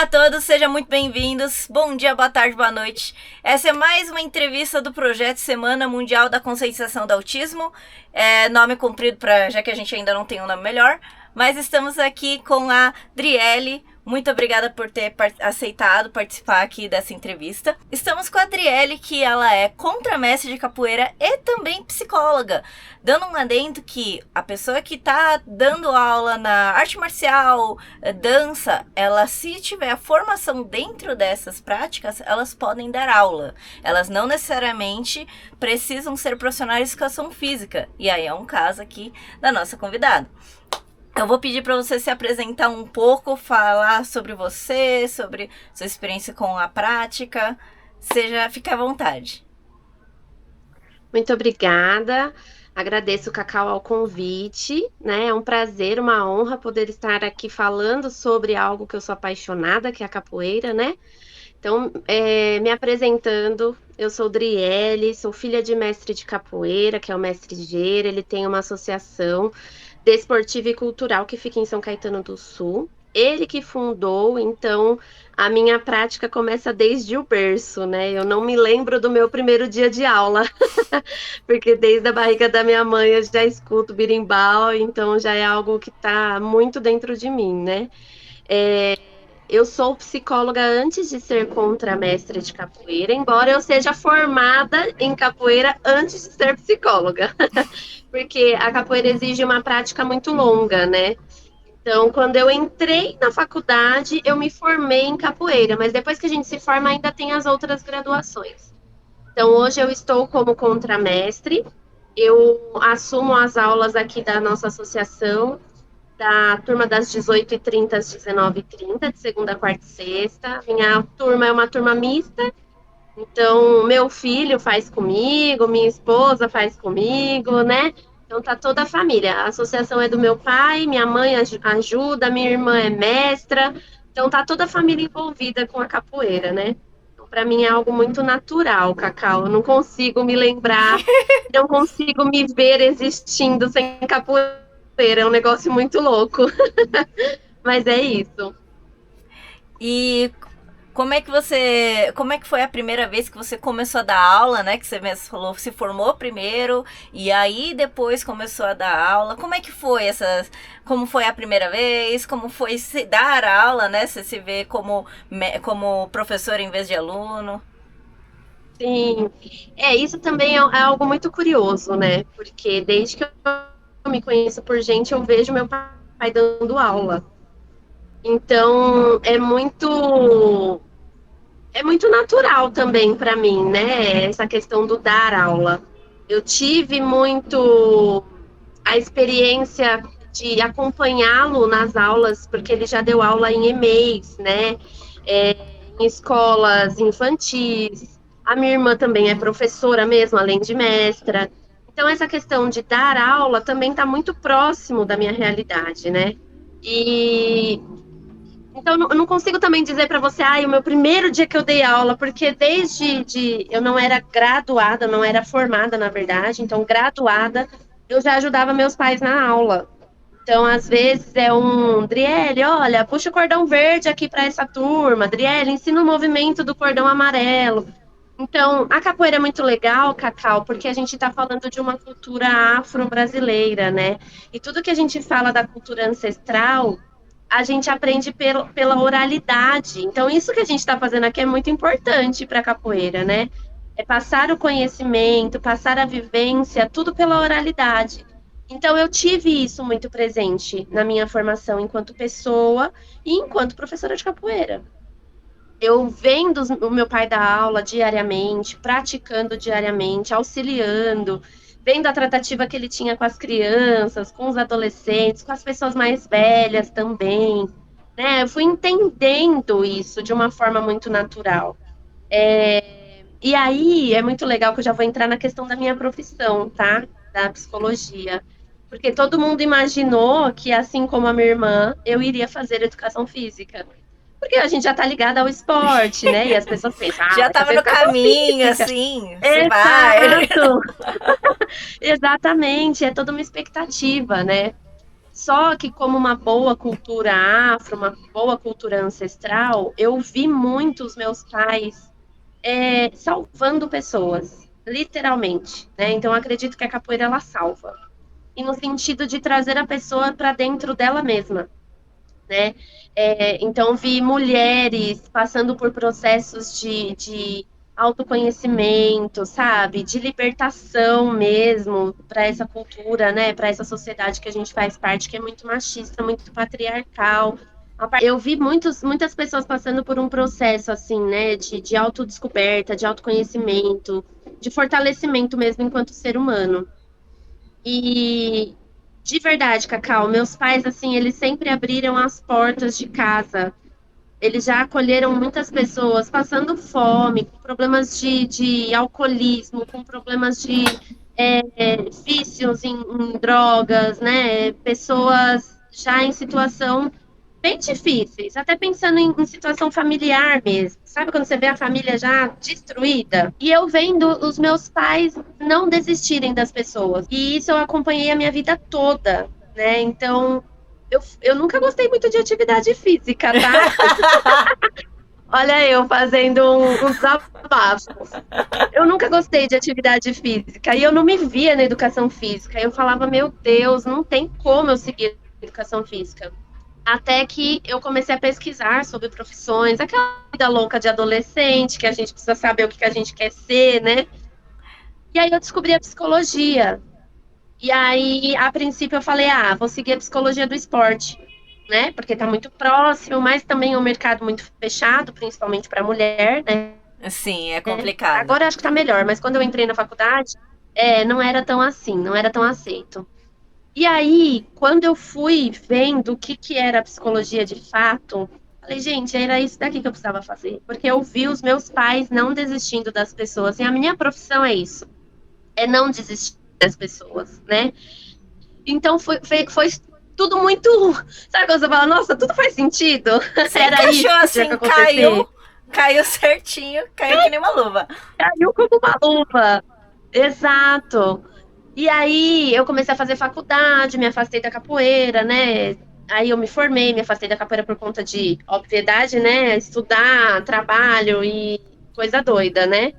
a todos, sejam muito bem-vindos. Bom dia, boa tarde, boa noite. Essa é mais uma entrevista do projeto Semana Mundial da Conscientização do Autismo. Nome comprido, já que a gente ainda não tem um nome melhor. Mas estamos aqui com a Driele. Muito obrigada por ter aceitado participar aqui dessa entrevista. Estamos com a Driele, que ela é contramestre de capoeira e também psicóloga. Dando um adendo que a pessoa que está dando aula na arte marcial, dança, se tiver a formação dentro dessas práticas, elas podem dar aula. Elas não necessariamente precisam ser profissionais de educação física. E aí é um caso aqui da nossa convidada. Eu vou pedir para você se apresentar um pouco, falar sobre você, sobre sua experiência com a prática. Fique à vontade. Muito obrigada. Agradeço, Cacau, ao convite, né? É um prazer, uma honra poder estar aqui falando sobre algo que eu sou apaixonada, que é a capoeira, né? Então, me apresentando, eu sou Driele, sou filha de mestre de capoeira, que é o Mestre Geira. Ele tem uma associação desportiva e cultural que fica em São Caetano do Sul. Ele que fundou, então a minha prática começa desde o berço, né? Eu não me lembro do meu primeiro dia de aula, porque desde a barriga da minha mãe eu já escuto berimbau, então já é algo que está muito dentro de mim, né? Eu sou psicóloga antes de ser contramestre de capoeira, embora eu seja formada em capoeira antes de ser psicóloga, porque a capoeira exige uma prática muito longa, né? Então, quando eu entrei na faculdade, eu me formei em capoeira, mas depois que a gente se forma, ainda tem as outras graduações. Então, hoje eu estou como contramestre, eu assumo as aulas aqui da nossa associação, da turma das 18h30 às 19h30, de segunda, quarta e sexta. Minha turma é uma turma mista, então meu filho faz comigo, minha esposa faz comigo, né? Então tá toda a família. A associação é do meu pai, minha mãe ajuda, minha irmã é mestra, então tá toda a família envolvida com a capoeira, né? Então, para mim é algo muito natural, Cacau. Eu não consigo me lembrar, não consigo me ver existindo sem capoeira. É um negócio muito louco. Mas é isso. E como é que foi a primeira vez que você começou a dar aula, né? Que você mesmo falou, se formou primeiro e aí depois começou a dar aula. Como é que foi como foi a primeira vez? Como foi se dar aula, né? Você se vê como professor em vez de aluno? Sim. Isso também é algo muito curioso, né? Porque desde que eu me conheço por gente, eu vejo meu pai dando aula. Então, é muito natural também para mim, né? Essa questão do dar aula. Eu tive muito a experiência de acompanhá-lo nas aulas, porque ele já deu aula em EMEIs, né? Em escolas infantis. A minha irmã também é professora mesmo, além de mestra. Então, essa questão de dar aula também está muito próximo da minha realidade, né? E então, eu não consigo também dizer para você, o meu primeiro dia que eu dei aula, porque eu não era graduada, não era formada, na verdade, então, graduada, eu já ajudava meus pais na aula. Então, às vezes, Driele, olha, puxa o cordão verde aqui para essa turma, Driele, ensina o movimento do cordão amarelo. Então, a capoeira é muito legal, Cacau, porque a gente está falando de uma cultura afro-brasileira, né? E tudo que a gente fala da cultura ancestral, a gente aprende pela oralidade. Então, isso que a gente está fazendo aqui é muito importante para a capoeira, né? É passar o conhecimento, passar a vivência, tudo pela oralidade. Então, eu tive isso muito presente na minha formação enquanto pessoa e enquanto professora de capoeira. Eu vendo o meu pai dar aula diariamente, praticando diariamente, auxiliando, vendo a tratativa que ele tinha com as crianças, com os adolescentes, com as pessoas mais velhas também, né? Eu fui entendendo isso de uma forma muito natural. E aí é muito legal que eu já vou entrar na questão da minha profissão, tá? Da psicologia. Porque todo mundo imaginou que, assim como a minha irmã, eu iria fazer educação física. Porque a gente já tá ligada ao esporte, né? E as pessoas pensam, Já vai fazer tava no educação caminho, física. assim, você vai. Exato! Exatamente, é toda uma expectativa, né? Só que como uma boa cultura afro, uma boa cultura ancestral, eu vi muito os meus pais salvando pessoas, literalmente, né? Então eu acredito que a capoeira ela salva. E no sentido de trazer a pessoa para dentro dela mesma, né? Então vi mulheres passando por processos de autoconhecimento, sabe? De libertação mesmo para essa cultura, né? Para essa sociedade que a gente faz parte, que é muito machista, muito patriarcal. Eu vi muitas pessoas passando por um processo assim, né? De autodescoberta, de autoconhecimento, de fortalecimento mesmo enquanto ser humano. E de verdade, Cacau, meus pais, assim, eles sempre abriram as portas de casa. Eles já acolheram muitas pessoas passando fome, com problemas de alcoolismo, com problemas de vícios em drogas, né? Pessoas já em situação bem difíceis, até pensando em situação familiar mesmo. Sabe quando você vê a família já destruída? E eu vendo os meus pais não desistirem das pessoas. E isso eu acompanhei a minha vida toda, né? Então, eu nunca gostei muito de atividade física, tá? Olha eu fazendo um desabafo. Eu nunca gostei de atividade física e eu não me via na educação física. Eu falava, meu Deus, não tem como eu seguir educação física. Até que eu comecei a pesquisar sobre profissões, aquela vida louca de adolescente, que a gente precisa saber o que a gente quer ser, né? E aí eu descobri a psicologia. E aí, a princípio, eu falei, vou seguir a psicologia do esporte, né? Porque tá muito próximo, mas também é um mercado muito fechado, principalmente para mulher, né? Sim, é complicado. Agora acho que tá melhor, mas quando eu entrei na faculdade, não era tão assim, não era tão aceito. E aí, quando eu fui vendo o que era a psicologia de fato, falei, gente, era isso daqui que eu precisava fazer. Porque eu vi os meus pais não desistindo das pessoas. E a minha profissão é isso, é não desistir das pessoas, né? Então foi tudo muito. Sabe quando você fala, nossa, tudo faz sentido? Você Era encaixou isso que tinha assim, que acontecer. caiu certinho, caiu que nem uma luva. Caiu como uma luva. Exato. E aí eu comecei a fazer faculdade, me afastei da capoeira, né? Aí eu me formei, me afastei da capoeira por conta de obviedade, né? Estudar, trabalho e coisa doida, né?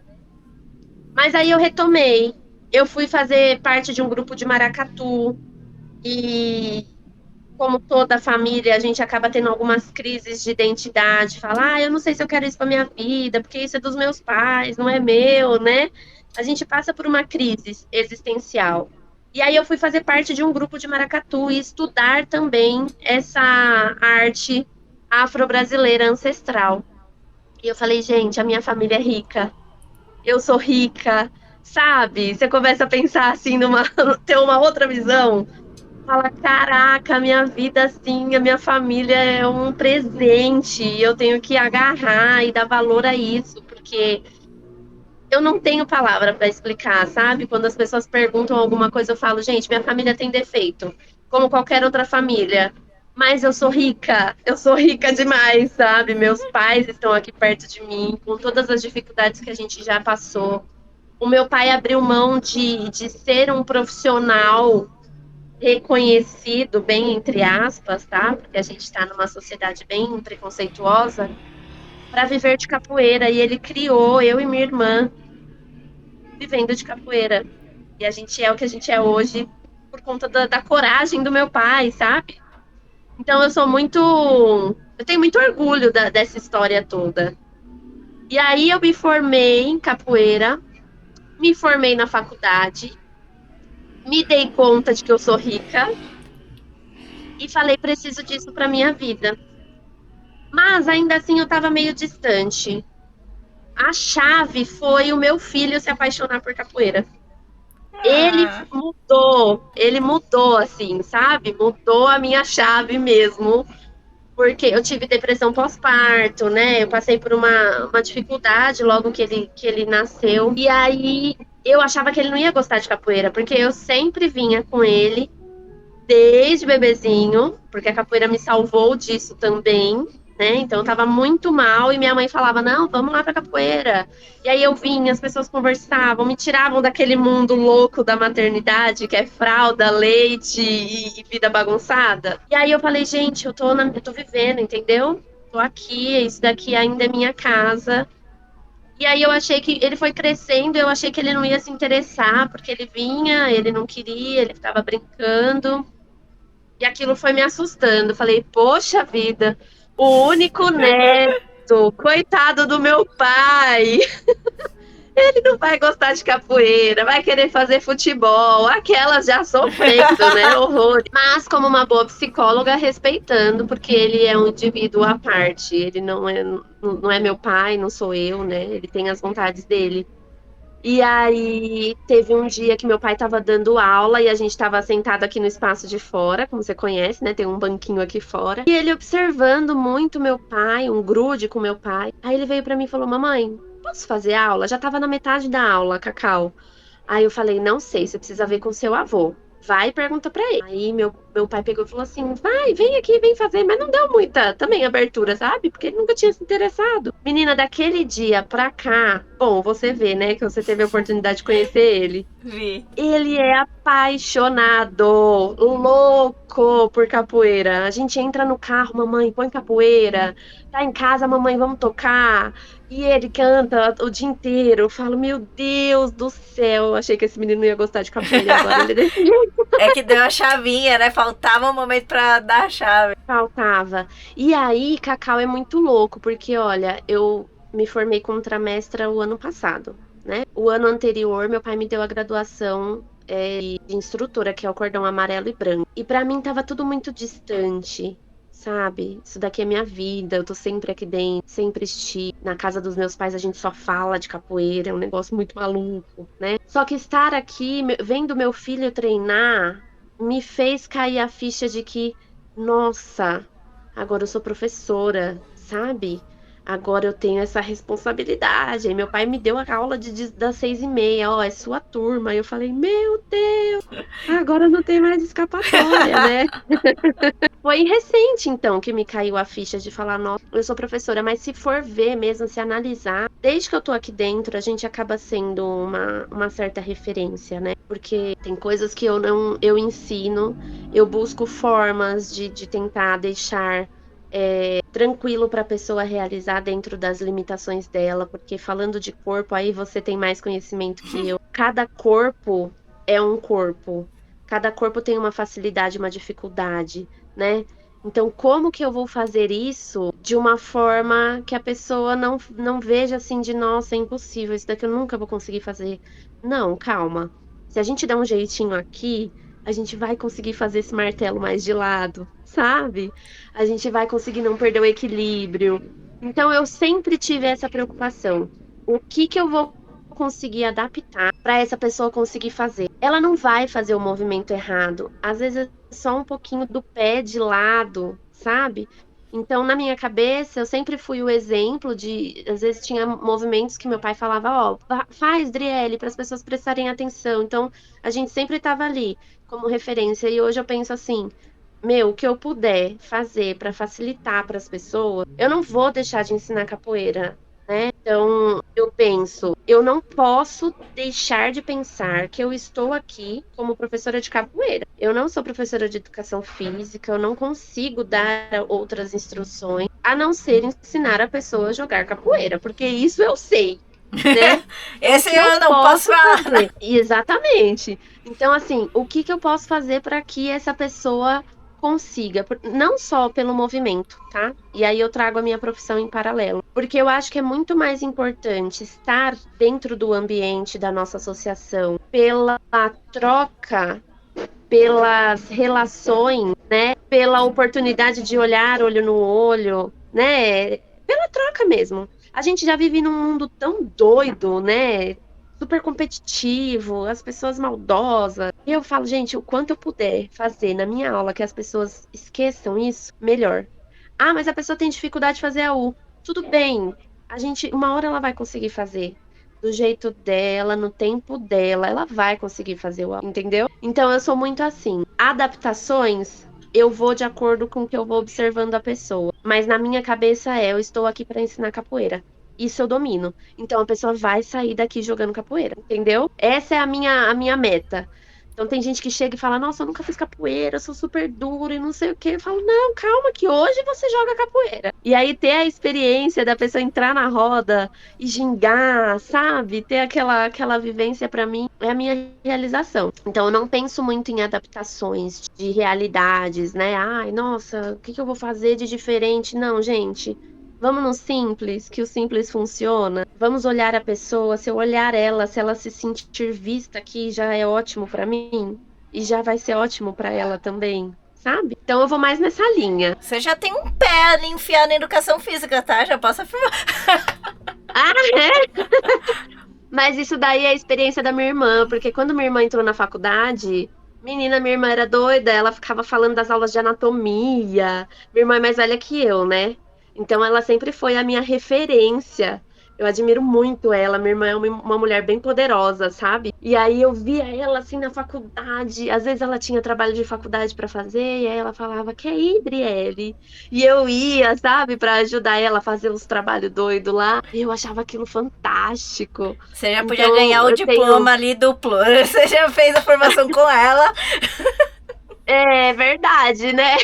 Mas aí eu retomei. Eu fui fazer parte de um grupo de maracatu e como toda família, a gente acaba tendo algumas crises de identidade, falar, eu não sei se eu quero isso para minha vida, porque isso é dos meus pais, não é meu, né? A gente passa por uma crise existencial. E aí eu fui fazer parte de um grupo de maracatu e estudar também essa arte afro-brasileira ancestral. E eu falei, gente, a minha família é rica, eu sou rica, sabe? Você começa a pensar assim, ter uma outra visão. Fala, caraca, a minha vida assim, a minha família é um presente, eu tenho que agarrar e dar valor a isso, porque eu não tenho palavra para explicar, sabe? Quando as pessoas perguntam alguma coisa, eu falo, gente, minha família tem defeito, como qualquer outra família, mas eu sou rica demais, sabe? Meus pais estão aqui perto de mim, com todas as dificuldades que a gente já passou. O meu pai abriu mão de ser um profissional reconhecido, bem entre aspas, tá? Porque a gente está numa sociedade bem preconceituosa, para viver de capoeira. E ele criou eu e minha irmã vivendo de capoeira. E a gente é o que a gente é hoje por conta da coragem do meu pai, sabe? Então eu sou muito. Eu tenho muito orgulho dessa história toda. E aí eu me formei em capoeira, me formei na faculdade, me dei conta de que eu sou rica e falei, preciso disso para minha vida. Mas ainda assim eu estava meio distante. A chave foi o meu filho se apaixonar por capoeira. Ah, Ele mudou assim, sabe? Mudou a minha chave mesmo, porque eu tive depressão pós-parto, né? Eu passei por uma dificuldade logo que ele nasceu. E aí eu achava que ele não ia gostar de capoeira, porque eu sempre vinha com ele desde bebezinho, porque a capoeira me salvou disso também. né? Então eu tava muito mal e minha mãe falava, não, vamos lá pra capoeira. E aí eu vinha, as pessoas conversavam, me tiravam daquele mundo louco da maternidade, que é fralda, leite e vida bagunçada. E aí eu falei, gente, eu tô vivendo, entendeu? Tô aqui, isso daqui ainda é minha casa. E aí eu achei que ele foi crescendo, eu achei que ele não ia se interessar, porque ele vinha, ele não queria, ele ficava brincando. E aquilo foi me assustando. Falei, poxa vida, o único neto, coitado do meu pai, ele não vai gostar de capoeira, vai querer fazer futebol, aquelas já sofrendo, né? Horror. Mas, como uma boa psicóloga, respeitando, porque ele é um indivíduo à parte. Ele não é meu pai, não sou eu, né? Ele tem as vontades dele. E aí teve um dia que meu pai estava dando aula e a gente estava sentado aqui no espaço de fora, como você conhece, né? Tem um banquinho aqui fora. E ele observando muito meu pai, um grude com meu pai. Aí ele veio para mim e falou: "Mamãe, posso fazer aula?" Já estava na metade da aula, Cacau. Aí eu falei: "Não sei, você precisa ver com seu avô. Vai e pergunta pra ele." Aí meu pai pegou e falou assim: vai, vem aqui, vem fazer. Mas não deu muita também abertura, sabe? Porque ele nunca tinha se interessado. Menina, daquele dia pra cá, bom, você vê, né, que você teve a oportunidade de conhecer ele. Vi. Ele é apaixonado, louco por capoeira. A gente entra no carro, mamãe, põe capoeira. Tá em casa, mamãe, vamos tocar. E ele canta o dia inteiro. Eu falo, meu Deus do céu, achei que esse menino ia gostar de capoeira e agora ele é desse jeito. É que deu a chavinha, né? Faltava um momento pra dar a chave. Faltava. E aí, Cacau é muito louco, porque olha, eu me formei contramestra o ano passado, né? O ano anterior, meu pai me deu a graduação de instrutora, que é o cordão amarelo e branco. E pra mim tava tudo muito distante, sabe? Isso daqui é minha vida, eu tô sempre aqui dentro, sempre estive. Na casa dos meus pais a gente só fala de capoeira, é um negócio muito maluco, né? Só que estar aqui, vendo meu filho treinar, me fez cair a ficha de que, nossa, agora eu sou professora, sabe? Agora eu tenho essa responsabilidade. Aí meu pai me deu a aula das 6h30, ó, é sua turma. Aí eu falei, meu Deus, agora não tem mais escapatória, né? Foi recente, então, que me caiu a ficha de falar, nossa, eu sou professora, mas se for ver mesmo, se analisar, desde que eu tô aqui dentro, a gente acaba sendo uma certa referência, né? Porque tem coisas que eu ensino, eu busco formas de tentar deixar tranquilo para a pessoa realizar dentro das limitações dela, porque falando de corpo, aí você tem mais conhecimento que eu. Cada corpo é um corpo, cada corpo tem uma facilidade, uma dificuldade, né? Então, como que eu vou fazer isso de uma forma que a pessoa não veja assim de, nossa, é impossível, isso daqui eu nunca vou conseguir fazer. Não, calma. Se a gente der um jeitinho aqui, a gente vai conseguir fazer esse martelo mais de lado, sabe? A gente vai conseguir não perder o equilíbrio. Então, eu sempre tive essa preocupação. O que que eu vou conseguir adaptar para essa pessoa conseguir fazer? Ela não vai fazer o movimento errado. Às vezes é só um pouquinho do pé de lado, sabe? Então, na minha cabeça, eu sempre fui o exemplo de, às vezes tinha movimentos que meu pai falava, ó, faz, Driele, para as pessoas prestarem atenção. Então, a gente sempre estava ali como referência. E hoje eu penso assim, meu, o que eu puder fazer para facilitar para as pessoas, eu não vou deixar de ensinar capoeira, né? Então, eu penso, eu não posso deixar de pensar que eu estou aqui como professora de capoeira. Eu não sou professora de educação física, eu não consigo dar outras instruções, a não ser ensinar a pessoa a jogar capoeira, porque isso eu sei. Né? Então, o Esse que eu eu não posso falar. fazer? Exatamente. Então, assim, o que eu posso fazer para que essa pessoa consiga, não só pelo movimento, tá? E aí eu trago a minha profissão em paralelo, porque eu acho que é muito mais importante estar dentro do ambiente da nossa associação pela troca, pelas relações, né? Pela oportunidade de olhar olho no olho, né? Pela troca mesmo. A gente já vive num mundo tão doido, né? Super competitivo, as pessoas maldosas. E eu falo, gente, o quanto eu puder fazer na minha aula que as pessoas esqueçam isso, melhor. Ah, mas a pessoa tem dificuldade de fazer a U. Tudo bem. A gente, uma hora ela vai conseguir fazer do jeito dela, no tempo dela, ela vai conseguir fazer o, entendeu? Então eu sou muito assim. Adaptações eu vou de acordo com o que eu vou observando a pessoa. Mas na minha cabeça eu estou aqui para ensinar capoeira. Isso eu domino. Então a pessoa vai sair daqui jogando capoeira, entendeu? Essa é a minha meta. Então tem gente que chega e fala, nossa, eu nunca fiz capoeira, eu sou super duro e não sei o quê. Eu falo, não, calma, que hoje você joga capoeira. E aí ter a experiência da pessoa entrar na roda e gingar, sabe? Ter aquela vivência pra mim é a minha realização. Então eu não penso muito em adaptações de realidades, né? Ai, nossa, o que que eu vou fazer de diferente? Não, gente. Vamos no simples, que o simples funciona. Vamos olhar a pessoa, se eu olhar ela, se ela se sentir vista aqui, já é ótimo pra mim e já vai ser ótimo pra ela também, sabe? Então eu vou mais nessa linha. Você já tem um pé ali enfiado na educação física, tá? Já posso afirmar. Ah, é? Mas isso daí é a experiência da minha irmã, porque quando minha irmã entrou na faculdade, menina, minha irmã era doida, ela ficava falando das aulas de anatomia. Minha irmã é mais velha que eu, né? Então ela sempre foi a minha referência. Eu admiro muito ela. Minha irmã é uma mulher bem poderosa, sabe? E aí eu via ela assim na faculdade. Às vezes ela tinha trabalho de faculdade pra fazer, e aí ela falava: Quer ir, Driele? E eu ia, sabe, pra ajudar ela a fazer os trabalhos doidos lá. E eu achava aquilo fantástico. Você já podia Então ganhar o eu diploma tenho. ali duplo. Você já fez a formação com ela. É verdade, né?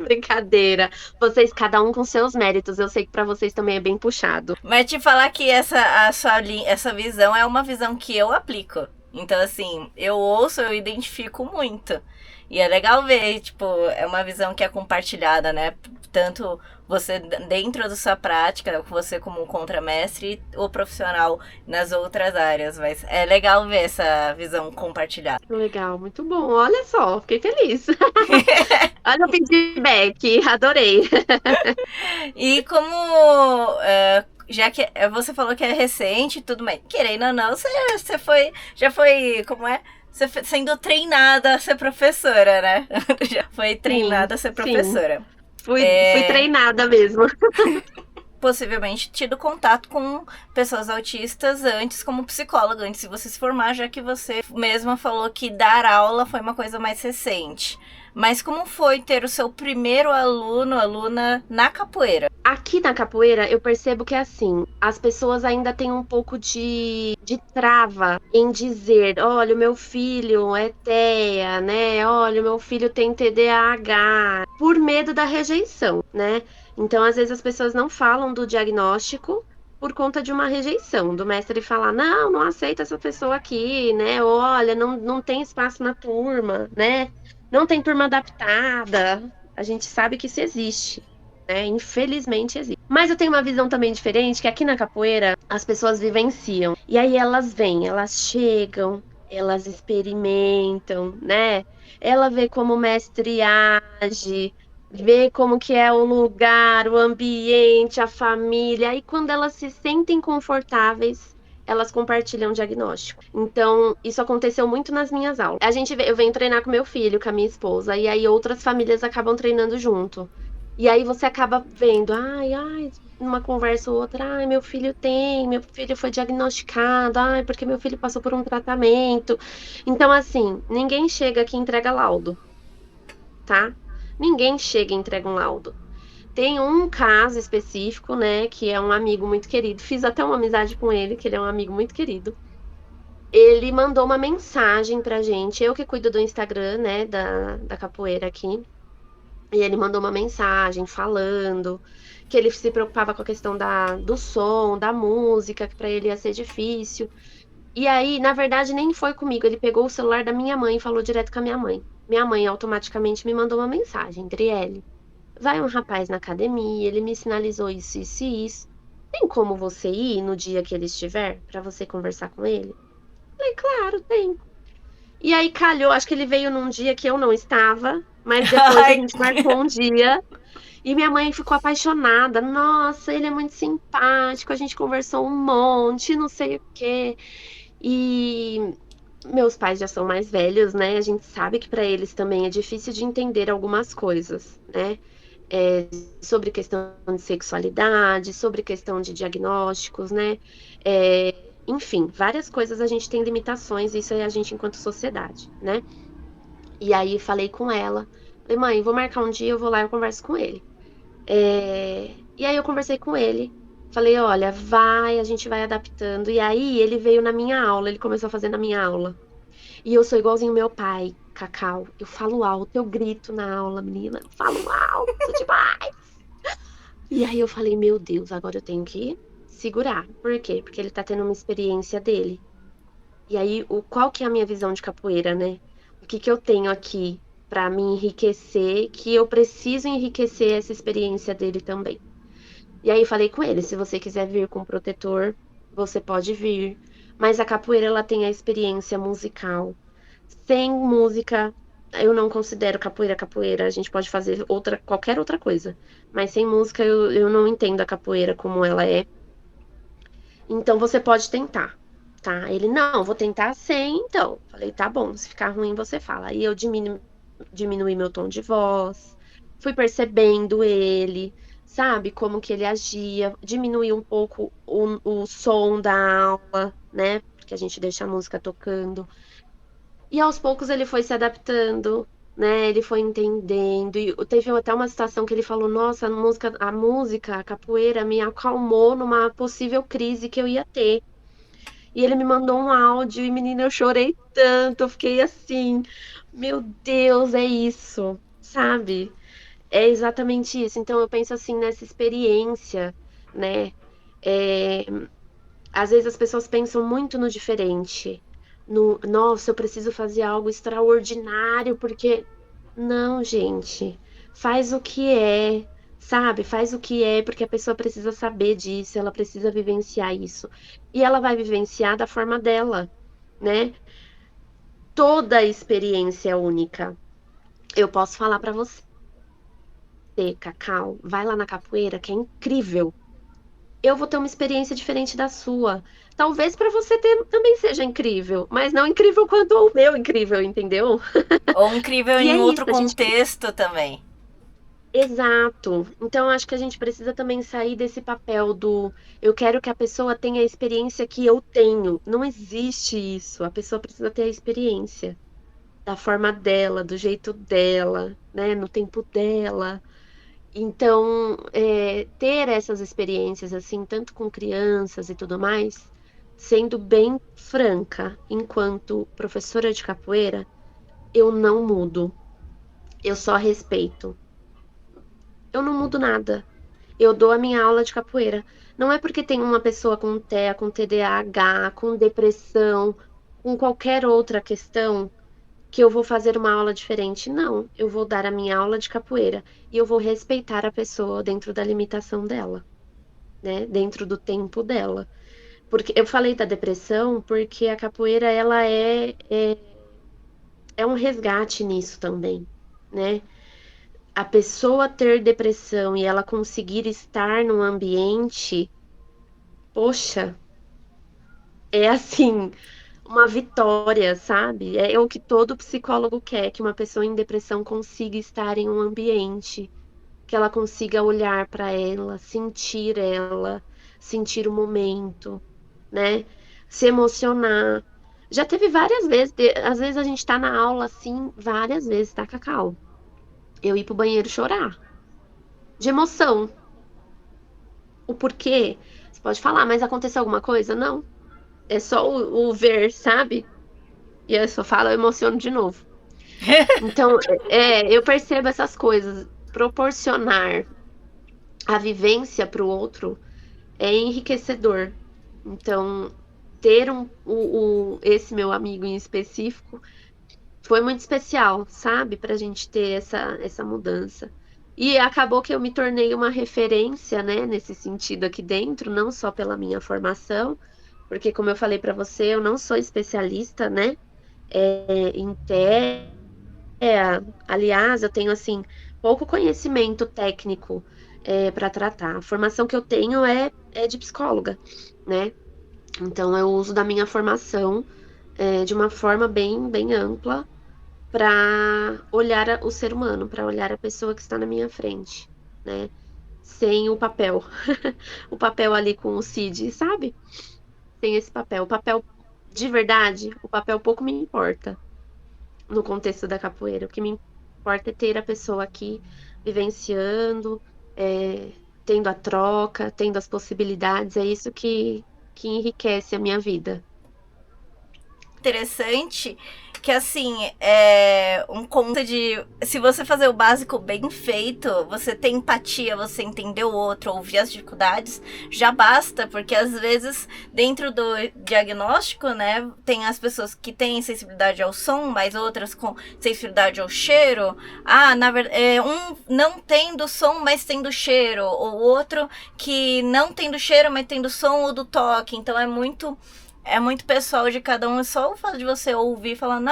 Brincadeira. Vocês, cada um com seus méritos. Eu sei que pra vocês também é bem puxado. Mas te falar que essa visão é uma visão que eu aplico. Então, assim, eu ouço, eu identifico muito. E é legal ver, tipo, é uma visão que é compartilhada, né? Tanto você dentro da sua prática, você como contramestre e o profissional nas outras áreas. Mas é legal ver essa visão compartilhada. Legal, muito bom. Olha só, fiquei feliz. Olha o feedback, adorei. E como já que você falou que é recente e tudo mais, querendo ou não, você foi, já foi, como é? Você sendo treinada a ser professora, né? Já foi Sim, treinada a ser sim. professora. Fui treinada mesmo. Possivelmente tido contato com pessoas autistas antes como psicóloga, antes de você se formar, já que você mesma falou que dar aula foi uma coisa mais recente. Mas como foi ter o seu primeiro aluno, aluna na capoeira? Aqui na capoeira, eu percebo que é assim, as pessoas ainda têm um pouco de trava em dizer, olha, o meu filho é TEA, né? Olha, o meu filho tem TDAH, por medo da rejeição, né? Então, às vezes as pessoas não falam do diagnóstico por conta de uma rejeição, do mestre falar, não, não aceita essa pessoa aqui, né? Olha, não tem espaço na turma, né? Não tem turma adaptada. A gente sabe que isso existe, né? Infelizmente existe. Mas eu tenho uma visão também diferente, que aqui na capoeira as pessoas vivenciam. E aí elas vêm, elas chegam, elas experimentam, né? Ela vê como o mestre age, vê como que é o lugar, o ambiente, a família. E quando elas se sentem confortáveis, elas compartilham o diagnóstico. Então, isso aconteceu muito nas minhas aulas. Eu venho treinar com meu filho, com a minha esposa, e aí outras famílias acabam treinando junto. E aí você acaba vendo, numa conversa ou outra, meu filho foi diagnosticado, porque meu filho passou por um tratamento. Então, assim, ninguém chega aqui e entrega laudo, tá? Ninguém chega e entrega um laudo. Tem um caso específico, né, que é um amigo muito querido. Fiz até uma amizade com ele, que ele é um amigo muito querido. Ele mandou uma mensagem pra gente, eu que cuido do Instagram, né, da capoeira aqui. E ele mandou uma mensagem falando que ele se preocupava com a questão do som, da música, que pra ele ia ser difícil. E aí, na verdade, nem foi comigo. Ele pegou o celular da minha mãe e falou direto com a minha mãe. Minha mãe automaticamente me mandou uma mensagem, Driele. Vai um rapaz na academia, ele me sinalizou isso, isso e isso. Tem como você ir no dia que ele estiver pra você conversar com ele? Falei, claro, tem. E aí calhou, acho que ele veio num dia que eu não estava, mas depois a Ai, gente marcou um dia e minha mãe ficou apaixonada. Nossa, ele é muito simpático, a gente conversou um monte, não sei o quê. E meus pais já são mais velhos, né? A gente sabe que pra eles também é difícil de entender algumas coisas, né? Sobre questão de sexualidade, sobre questão de diagnósticos, né? Enfim, várias coisas a gente tem limitações, isso é a gente enquanto sociedade, né? E aí falei com ela, Falei, mãe, vou marcar um dia, eu vou lá e eu converso com ele. E aí eu conversei com ele. Falei, olha, a gente vai adaptando. E aí ele veio na minha aula, ele começou a fazer na minha aula. E eu sou igualzinho meu pai, Cacau. Eu falo alto, eu grito na aula, menina. Eu falo alto demais. E aí eu falei, meu Deus, agora eu tenho que segurar. Por quê? Porque ele tá tendo uma experiência dele. E aí, qual que é a minha visão de capoeira, né? O que que eu tenho aqui pra me enriquecer, que eu preciso enriquecer essa experiência dele também. E aí falei com ele, se você quiser vir com protetor, você pode vir. Mas a capoeira ela tem a experiência musical. Sem música, eu não considero capoeira capoeira. A gente pode fazer qualquer outra coisa. Mas sem música eu não entendo a capoeira como ela é. Então você pode tentar, tá? Ele, não, vou tentar sem, então. Falei, tá bom, se ficar ruim você fala. Aí eu diminuí meu tom de voz, fui percebendo ele, sabe, como que ele agia, diminuí um pouco o som da aula, né? Porque a gente deixa a música tocando. E aos poucos ele foi se adaptando, né? Ele foi entendendo. E teve até uma situação que ele falou: Nossa, a capoeira me acalmou numa possível crise que eu ia ter. E ele me mandou um áudio e, menina, eu chorei tanto, eu fiquei assim, meu Deus, é isso, sabe? É exatamente isso. Então eu penso assim nessa experiência, né? É, às vezes as pessoas pensam muito no diferente, no, nossa, eu preciso fazer algo extraordinário, porque não, gente, faz o que é, sabe? Faz o que é, porque a pessoa precisa saber disso, ela precisa vivenciar isso. E ela vai vivenciar da forma dela, né? Toda experiência é única. Eu posso falar pra você, Cacau, vai lá na capoeira, que é incrível. Eu vou ter uma experiência diferente da sua. Talvez para você também seja incrível, mas não incrível quanto o meu incrível, entendeu? Ou incrível E em é isso, outro contexto também. exato. Então acho que a gente precisa também sair desse papel do eu quero que a pessoa tenha a experiência que eu tenho. Não existe isso. A pessoa precisa ter a experiência da forma dela, do jeito dela, né, no tempo dela. Então, ter essas experiências, assim, tanto com crianças e tudo mais, sendo bem franca, enquanto professora de capoeira, eu não mudo, eu só respeito. Eu não mudo nada. Eu dou a minha aula de capoeira. Não é porque tem uma pessoa com TEA, com TDAH, com depressão, com qualquer outra questão que eu vou fazer uma aula diferente. Não, eu vou dar a minha aula de capoeira e eu vou respeitar a pessoa dentro da limitação dela, né? Dentro do tempo dela. Porque eu falei da depressão porque a capoeira ela é um resgate nisso também, né? A pessoa ter depressão e ela conseguir estar num ambiente, poxa, é assim, uma vitória, sabe? É o que todo psicólogo quer, que uma pessoa em depressão consiga estar em um ambiente, que ela consiga olhar para ela, sentir o momento, né? Se emocionar. Já teve várias vezes, às vezes a gente tá na aula assim, várias vezes, tá, Cacau? Eu ir pro banheiro chorar, de emoção. O porquê? Você pode falar, mas aconteceu alguma coisa? Não. É só o ver, sabe? E eu só falo, eu emociono de novo. Então, eu percebo essas coisas. Proporcionar a vivência para o outro é enriquecedor. Então, ter esse meu amigo em específico foi muito especial, sabe? Pra gente ter essa mudança. E acabou que eu me tornei uma referência, né, nesse sentido aqui dentro, não só pela minha formação, porque, como eu falei pra você, eu não sou especialista, né, em TEA. Aliás, eu tenho, assim, pouco conhecimento técnico para tratar. A formação que eu tenho é de psicóloga, né? Então, eu uso da minha formação de uma forma bem ampla para olhar o ser humano, para olhar a pessoa que está na minha frente, né? Sem o papel. O papel ali com o Cid, sabe? Sem esse papel. O papel de verdade, o papel pouco me importa no contexto da capoeira. O que me importa é ter a pessoa aqui vivenciando, é, tendo a troca, tendo as possibilidades, é isso que enriquece a minha vida. Interessante que assim é um conta de se você fazer o básico bem feito, você tem empatia, você entender o outro, ouvir as dificuldades, já basta, porque às vezes dentro do diagnóstico, né, tem as pessoas que têm sensibilidade ao som, mas outras com sensibilidade ao cheiro. Ah, na verdade, um não tem do som, mas tem do cheiro, ou outro que não tem do cheiro, mas tem do som ou do toque. Então é muito pessoal de cada um. Só o fato de você ouvir falando,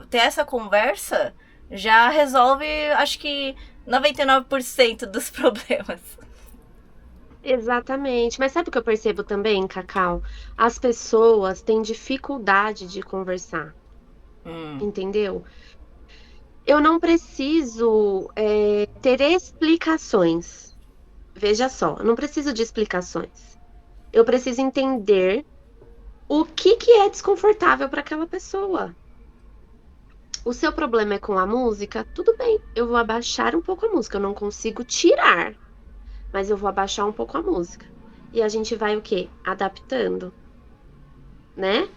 ter essa conversa já resolve, acho que 99% dos problemas. Exatamente. Mas sabe o que eu percebo também, Cacau? As pessoas têm dificuldade de conversar, entendeu? Eu não preciso, ter explicações. Veja só, eu não preciso de explicações. Eu preciso entender o que é desconfortável para aquela pessoa. O seu problema é com a música? Tudo bem, eu vou abaixar um pouco a música. Eu não consigo tirar, mas eu vou abaixar um pouco a música. E a gente vai o quê? Adaptando, né?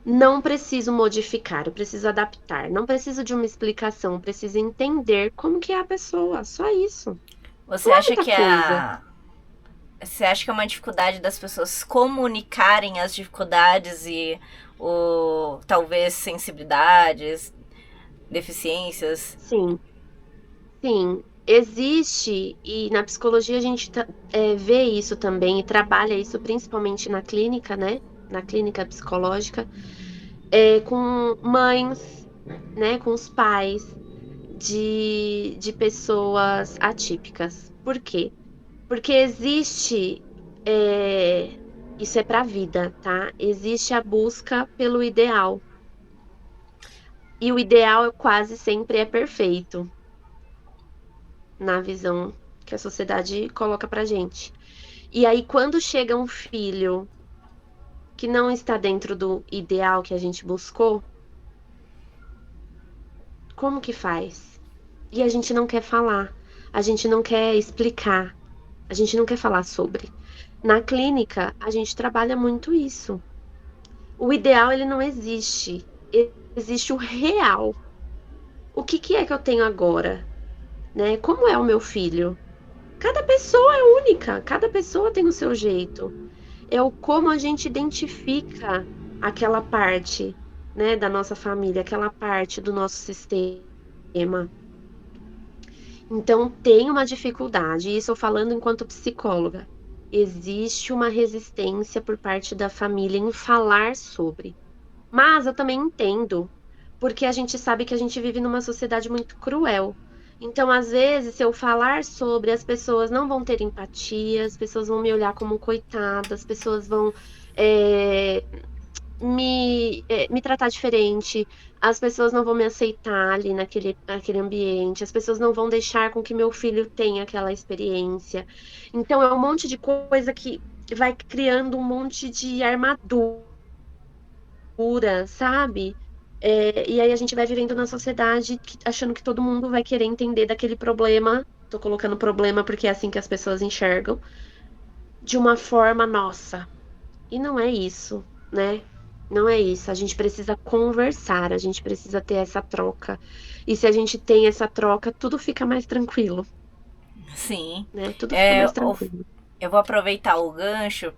Não preciso modificar, eu preciso adaptar. Não preciso de uma explicação, eu preciso entender como que é a pessoa. Só isso. Você Não é acha muita que coisa. você acha que é uma dificuldade das pessoas comunicarem as dificuldades e talvez sensibilidades, deficiências? Sim, sim. Existe, e na psicologia a gente vê isso também e trabalha isso principalmente na clínica, né? Na clínica psicológica, com mães, né? Com os pais de pessoas atípicas. Por quê? Porque existe, é, isso é para a vida, tá? Existe a busca pelo ideal. E o ideal quase sempre é perfeito, na visão que a sociedade coloca pra gente. E aí, quando chega um filho que não está dentro do ideal que a gente buscou, como que faz? E a gente não quer falar, a gente não quer explicar, a gente não quer falar sobre. Na clínica, a gente trabalha muito isso. O ideal, ele não existe. Existe o real. O que é que eu tenho agora? Né? Como é o meu filho? Cada pessoa é única, cada pessoa tem o seu jeito. É o como a gente identifica aquela parte, né, da nossa família, aquela parte do nosso sistema. Então, tem uma dificuldade, isso eu falando enquanto psicóloga. Existe uma resistência por parte da família em falar sobre. Mas eu também entendo, porque a gente sabe que a gente vive numa sociedade muito cruel. Então, às vezes, se eu falar sobre, as pessoas não vão ter empatia, as pessoas vão me olhar como coitada, as pessoas vão é, me tratar diferente, as pessoas não vão me aceitar ali naquele ambiente, as pessoas não vão deixar com que meu filho tenha aquela experiência. Então, é um monte de coisa que vai criando um monte de armadura, sabe? E aí a gente vai vivendo na sociedade achando que todo mundo vai querer entender daquele problema. Tô colocando problema porque é assim que as pessoas enxergam, de uma forma nossa. E não é isso, né? Não é isso. A gente precisa conversar, a gente precisa ter essa troca. E se a gente tem essa troca, tudo fica mais tranquilo, Sim. né? Tudo fica mais tranquilo. Eu vou aproveitar o gancho,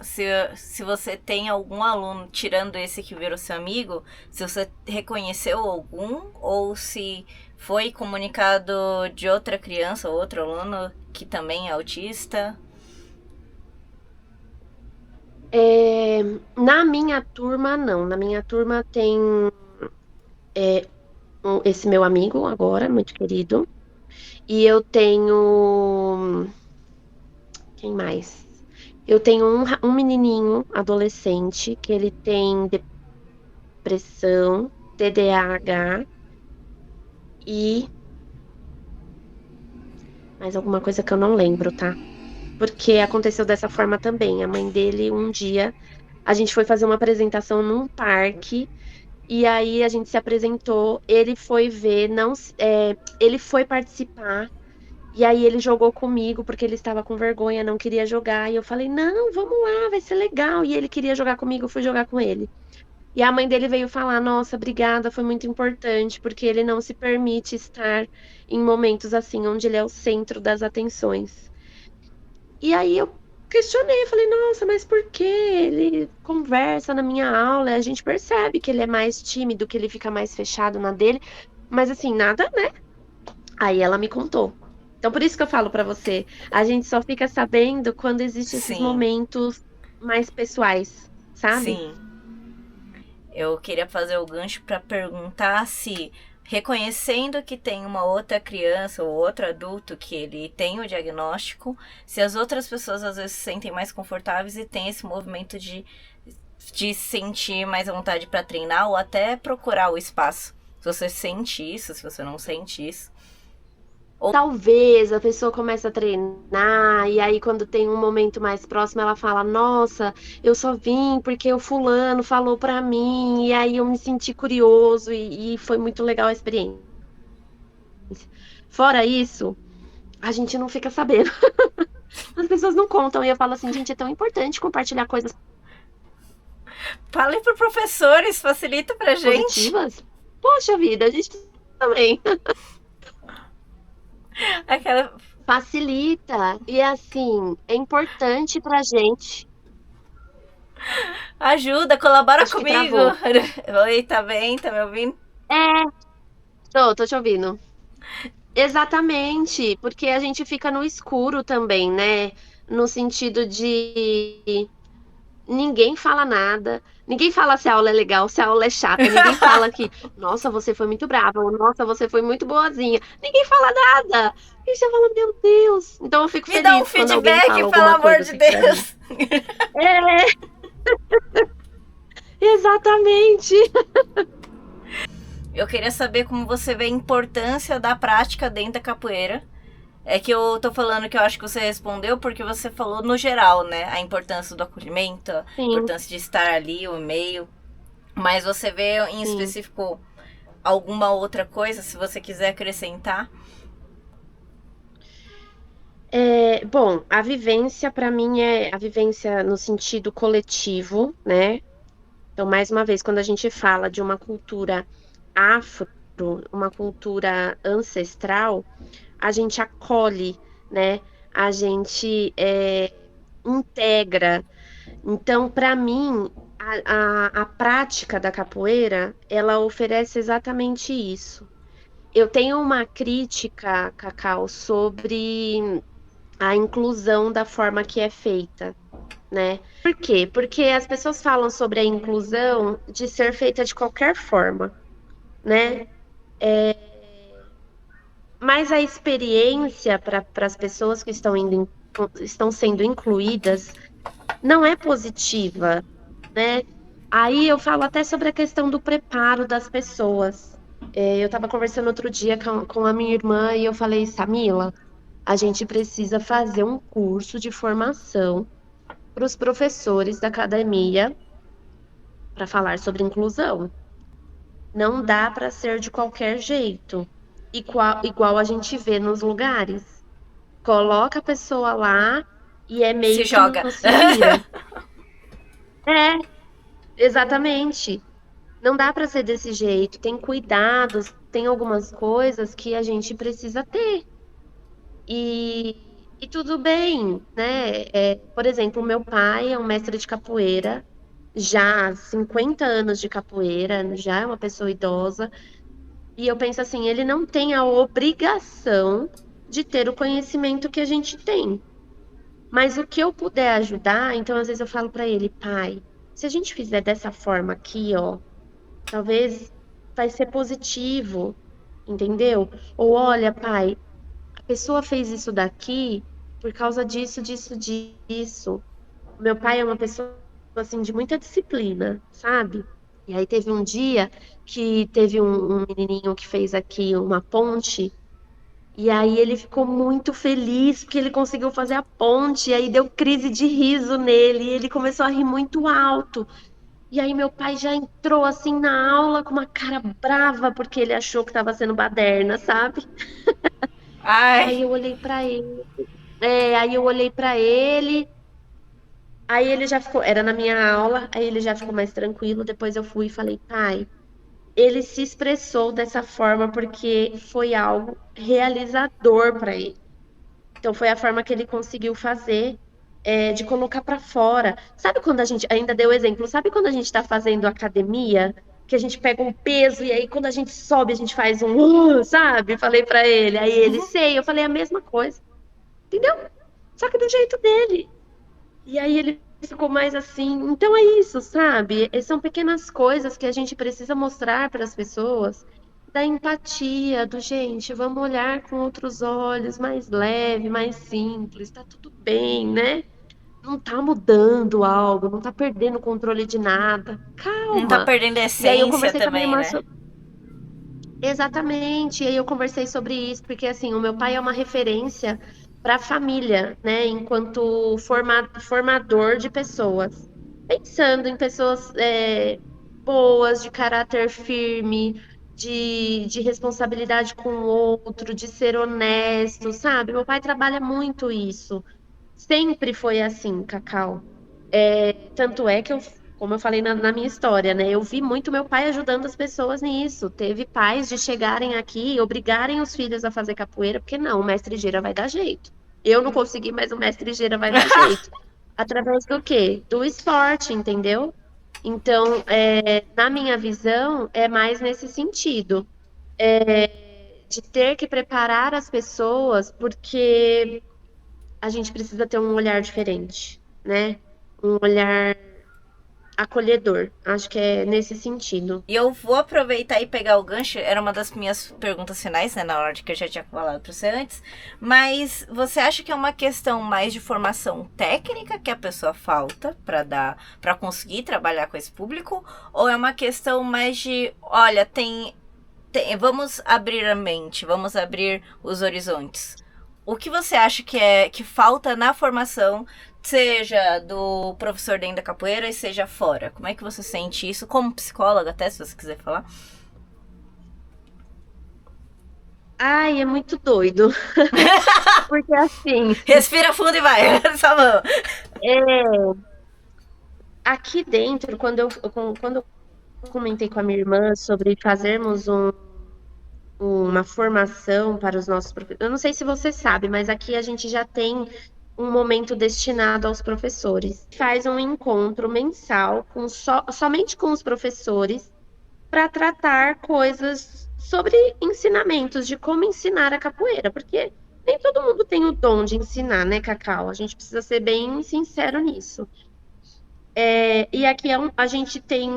se você tem algum aluno, tirando esse que virou seu amigo, se você reconheceu algum, ou se foi comunicado de outra criança ou outro aluno que também é autista. Na minha turma, não. Na minha turma tem esse meu amigo agora, muito querido. E eu tenho. Quem mais? Eu tenho um menininho adolescente que ele tem depressão, TDAH e mais alguma coisa que eu não lembro, tá? Porque aconteceu dessa forma também. A mãe dele, um dia, a gente foi fazer uma apresentação num parque E aí a gente se apresentou, ele foi ver, não, ele foi participar. E aí ele jogou comigo porque ele estava com vergonha, não queria jogar. E eu falei, não, vamos lá, vai ser legal. E ele queria jogar comigo, eu fui jogar com ele. E a mãe dele veio falar, nossa, obrigada, foi muito importante, porque ele não se permite estar em momentos assim, onde ele é o centro das atenções. E aí eu questionei, falei, nossa, mas por que ele conversa na minha aula? A gente percebe que ele é mais tímido, que ele fica mais fechado na dele, mas assim, nada, né? Aí ela me contou. Então, por isso que eu falo pra você, a gente só fica sabendo quando existem esses Sim, momentos mais pessoais, sabe? sim. Eu queria fazer o gancho para perguntar se, reconhecendo que tem uma outra criança ou outro adulto que ele tem o diagnóstico, se as outras pessoas às vezes se sentem mais confortáveis e tem esse movimento de sentir mais à vontade para treinar ou até procurar o espaço. Se você sente isso, se você não sente isso. Ou Talvez a pessoa comece a treinar e aí quando tem um momento mais próximo ela fala: "Nossa, eu só vim porque o fulano falou pra mim e aí eu me senti curioso e foi muito legal a experiência". Fora isso, a gente não fica sabendo. As pessoas não contam e eu falo assim: "Gente, é tão importante compartilhar coisas fale para professores, facilita pra gente. positivas". Poxa vida, a gente também Aquela facilita e assim, é importante pra gente. ajuda, colabora Acho que comigo. travou. Oi, tá bem? Tá me ouvindo? É, tô te ouvindo. Exatamente, porque a gente fica no escuro também, né? No sentido de ninguém fala nada, ninguém fala se a aula é legal, se a aula é chata, ninguém fala que, nossa, você foi muito brava, ou nossa, você foi muito boazinha. Ninguém fala nada. E você fala, meu Deus. Então eu fico Me dá um feliz quando alguém feedback, fala pelo alguma amor coisa de assim pra mim. Deus. É, exatamente. Eu queria saber como você vê a importância da prática dentro da capoeira. É que eu tô falando que eu acho que você respondeu porque você falou no geral, né? A importância do acolhimento, a Sim, importância de estar ali, o meio. Mas você vê em sim. específico alguma outra coisa, se você quiser acrescentar? Bom, a vivência para mim é a vivência no sentido coletivo, né? Então, mais uma vez, quando a gente fala de uma cultura afro, uma cultura ancestral, a gente acolhe, né? A gente integra. Então, para mim, a prática da capoeira, ela oferece exatamente isso. Eu tenho uma crítica, Cacau, sobre a inclusão da forma que é feita, né? Por quê? Porque as pessoas falam sobre a inclusão de ser feita de qualquer forma, né? Mas a experiência para as pessoas que estão sendo incluídas não é positiva, né? Aí eu falo até sobre a questão do preparo das pessoas. Eu estava conversando outro dia com a minha irmã e eu falei, Samila, a gente precisa fazer um curso de formação para os professores da academia para falar sobre inclusão. Não dá para ser de qualquer jeito, igual a gente vê nos lugares. Coloca a pessoa lá e é Se meio que joga. no se vira. É, exatamente. Não dá para ser desse jeito. Tem cuidados, tem algumas coisas que a gente precisa ter. E tudo bem, né? Por exemplo, o meu pai é um mestre de capoeira, já há 50 anos de capoeira, já é uma pessoa idosa. E eu penso assim, ele não tem a obrigação de ter o conhecimento que a gente tem. Mas o que eu puder ajudar, então às vezes eu falo para ele, pai, se a gente fizer dessa forma aqui, ó, talvez vai ser positivo, entendeu? Ou olha, pai, a pessoa fez isso daqui por causa disso, disso, disso. Meu pai é uma pessoa assim de muita disciplina, sabe? E aí teve um dia que teve um menininho que fez aqui uma ponte, e aí ele ficou muito feliz porque ele conseguiu fazer a ponte, e aí deu crise de riso nele, e ele começou a rir muito alto. E aí meu pai já entrou assim na aula com uma cara brava, porque ele achou que estava sendo baderna, sabe? Aí Ai. eu olhei pra ele, aí eu olhei pra ele, aí ele já ficou, era na minha aula, aí ele já ficou mais tranquilo. Depois eu fui e falei, pai, ele se expressou dessa forma porque foi algo realizador para ele. Então foi a forma que ele conseguiu fazer de colocar para fora. Sabe quando a gente, ainda deu exemplo, sabe quando a gente está fazendo academia, que a gente pega um peso e aí quando a gente sobe a gente faz sabe? Falei para ele, aí ele Uhum. sei, eu falei a mesma coisa, entendeu? Só que do jeito dele. E aí ele ficou mais assim. Então é isso, sabe? São pequenas coisas que a gente precisa mostrar para as pessoas, da empatia, do gente, vamos olhar com outros olhos, mais leve, mais simples, tá tudo bem, né? Não tá mudando algo, não tá perdendo o controle de nada. Não tá Calma. perdendo a E aí eu essência conversei com a minha também, irmã né? sobre. Exatamente, e aí eu conversei sobre isso, porque assim, o meu pai é uma referência para a família, né, enquanto formador de pessoas. Pensando em pessoas boas, de caráter firme, de responsabilidade com o outro, de ser honesto, sabe? Meu pai trabalha muito isso. Sempre foi assim, Cacau. Tanto é que eu, como eu falei na minha história, né? Eu vi muito meu pai ajudando as pessoas nisso. Teve pais de chegarem aqui e obrigarem os filhos a fazer capoeira, porque não, o mestre Gira vai dar jeito. Eu não consegui, mas o mestre Gira vai dar jeito. Através do quê? Do esporte, entendeu? Então, na minha visão, é mais nesse sentido, de ter que preparar as pessoas, porque a gente precisa ter um olhar diferente, né? Um olhar acolhedor. Acho que é nesse sentido. E eu vou aproveitar e pegar o gancho, era uma das minhas perguntas finais, né, na hora de que eu já tinha falado para você antes, mas você acha que é uma questão mais de formação técnica que a pessoa falta para dar, para conseguir trabalhar com esse público, ou é uma questão mais de, olha, vamos abrir a mente, vamos abrir os horizontes? O que você acha que falta na formação, seja do professor dentro da capoeira e seja fora? Como é que você sente isso? Como psicóloga, até, se você quiser falar. Ai, é muito doido. Porque assim, Respira fundo e vai. Só vamos. é, aqui dentro, quando eu comentei com a minha irmã sobre fazermos uma formação para os nossos professores, eu não sei se você sabe, mas aqui a gente já tem um momento destinado aos professores. Faz um encontro mensal somente com os professores para tratar coisas sobre ensinamentos, de como ensinar a capoeira, porque nem todo mundo tem o dom de ensinar, né, Cacau? A gente precisa ser bem sincero nisso. E aqui a gente tem,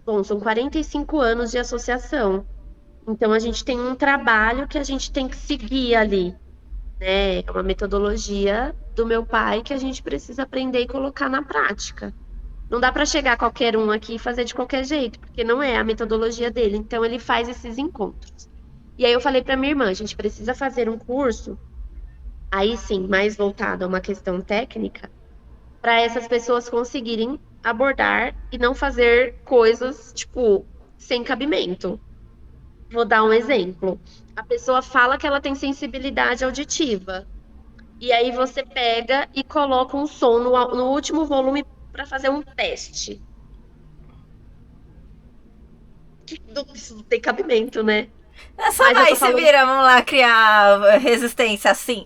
bom, são 45 anos de associação, então a gente tem um trabalho que a gente tem que seguir ali, né? É uma metodologia do meu pai que a gente precisa aprender e colocar na prática. Não dá para chegar qualquer um aqui e fazer de qualquer jeito, porque não é a metodologia dele. Então ele faz esses encontros. E aí eu falei para minha irmã, a gente precisa fazer um curso, aí sim, mais voltado a uma questão técnica, para essas pessoas conseguirem abordar e não fazer coisas tipo sem cabimento. Vou dar um exemplo. A pessoa fala que ela tem sensibilidade auditiva. E aí você pega e coloca um som no último volume para fazer um teste. Isso não tem cabimento, né? É só Mas eu vai, tô se falando vira, vamos lá criar resistência assim.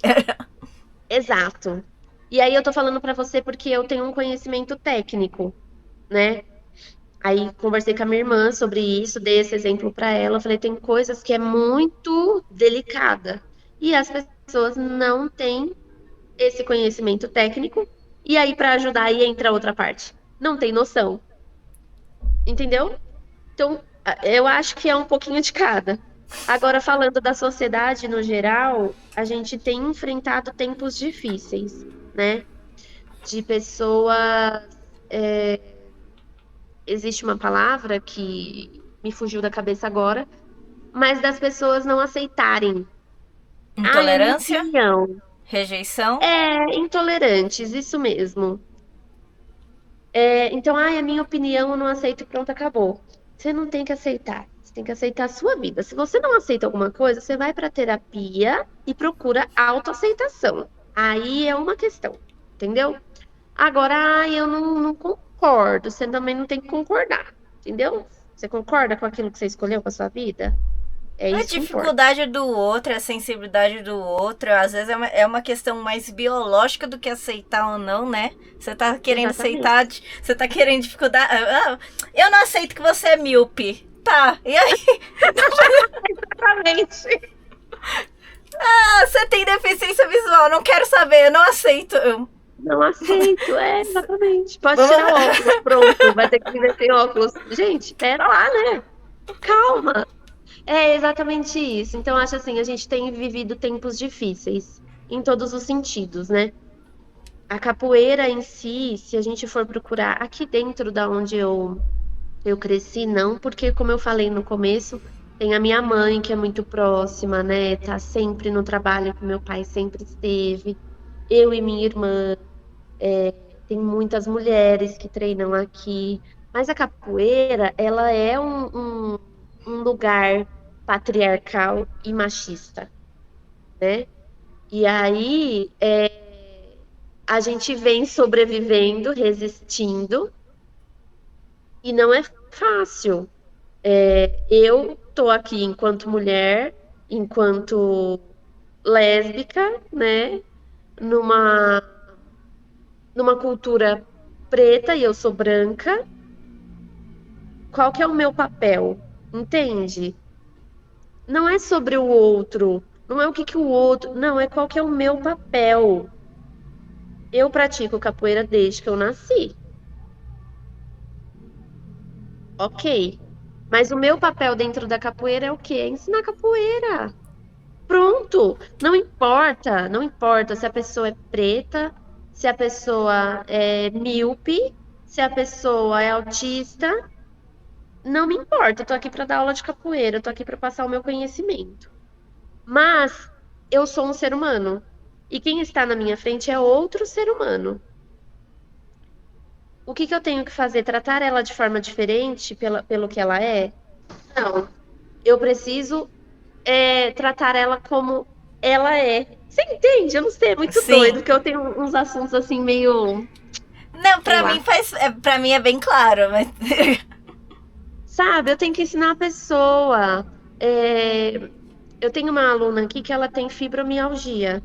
exato. E aí eu tô falando pra você porque eu tenho um conhecimento técnico, né? Aí conversei com a minha irmã sobre isso, dei esse exemplo pra ela, falei, tem coisas que é muito delicada e as pessoas não têm esse conhecimento técnico. E aí pra ajudar aí entra outra parte. Não tem noção, entendeu? Então, eu acho que é um pouquinho de cada. Agora, falando da sociedade no geral, a gente tem enfrentado tempos difíceis, né? De pessoas. Existe uma palavra que me fugiu da cabeça agora, mas das pessoas não aceitarem. Ah, é minha Intolerância, opinião. rejeição. É, intolerantes, isso mesmo. Então, a minha opinião eu não aceito e pronto, acabou. Você não tem que aceitar. Você tem que aceitar a sua vida. Se você não aceita alguma coisa, você vai para terapia e procura autoaceitação. Aí é uma questão, entendeu? Agora, eu não concordo. Você também não tem que concordar, entendeu? Você concorda com aquilo que você escolheu para sua vida? É A isso que importa. dificuldade do outro, a sensibilidade do outro, às vezes é uma questão mais biológica do que aceitar ou não, né? Você tá querendo aceitar, Exatamente. você tá querendo dificuldade. Eu não aceito que você é míope. Tá, e aí? Exatamente. Você tem deficiência visual, não quero saber, eu não aceito. Não aceito, exatamente. Pode Vamos. tirar o óculos, pronto, vai ter que viver sem óculos. Gente, pera lá, né? Calma. É exatamente isso. Então, acho assim, a gente tem vivido tempos difíceis em todos os sentidos, né? A capoeira em si, se a gente for procurar aqui dentro da onde eu cresci, não, porque como eu falei no começo, tem a minha mãe que é muito próxima, né? Tá sempre no trabalho que meu pai sempre esteve. Eu e minha irmã. Tem muitas mulheres que treinam aqui, mas a capoeira, ela é um lugar patriarcal e machista, né? E aí a gente vem sobrevivendo, resistindo, e não é fácil. Eu tô aqui enquanto mulher, enquanto lésbica, né? Numa, numa cultura preta e eu sou branca. Qual que é o meu papel? Entende? Não é sobre o outro, não é o que que o outro, não, é qual que é o meu papel. Eu pratico capoeira desde que eu nasci, ok. Mas o meu papel dentro da capoeira é o quê? É ensinar capoeira. Pronto. Não importa, não importa se a pessoa é preta, se a pessoa é míope, se a pessoa é autista, não me importa. Eu tô aqui para dar aula de capoeira, eu tô aqui para passar o meu conhecimento. Mas eu sou um ser humano. E quem está na minha frente é outro ser humano. O que que eu tenho que fazer? Tratar ela de forma diferente pelo que ela é? Não. Eu preciso tratar ela como ela é. Você entende? Eu não sei, é muito doido, Sim. porque eu tenho uns assuntos assim meio, Não, sei pra mim lá. faz. Pra mim é bem claro, mas. Sabe, eu tenho que ensinar a pessoa. É, eu tenho uma aluna aqui que ela tem fibromialgia.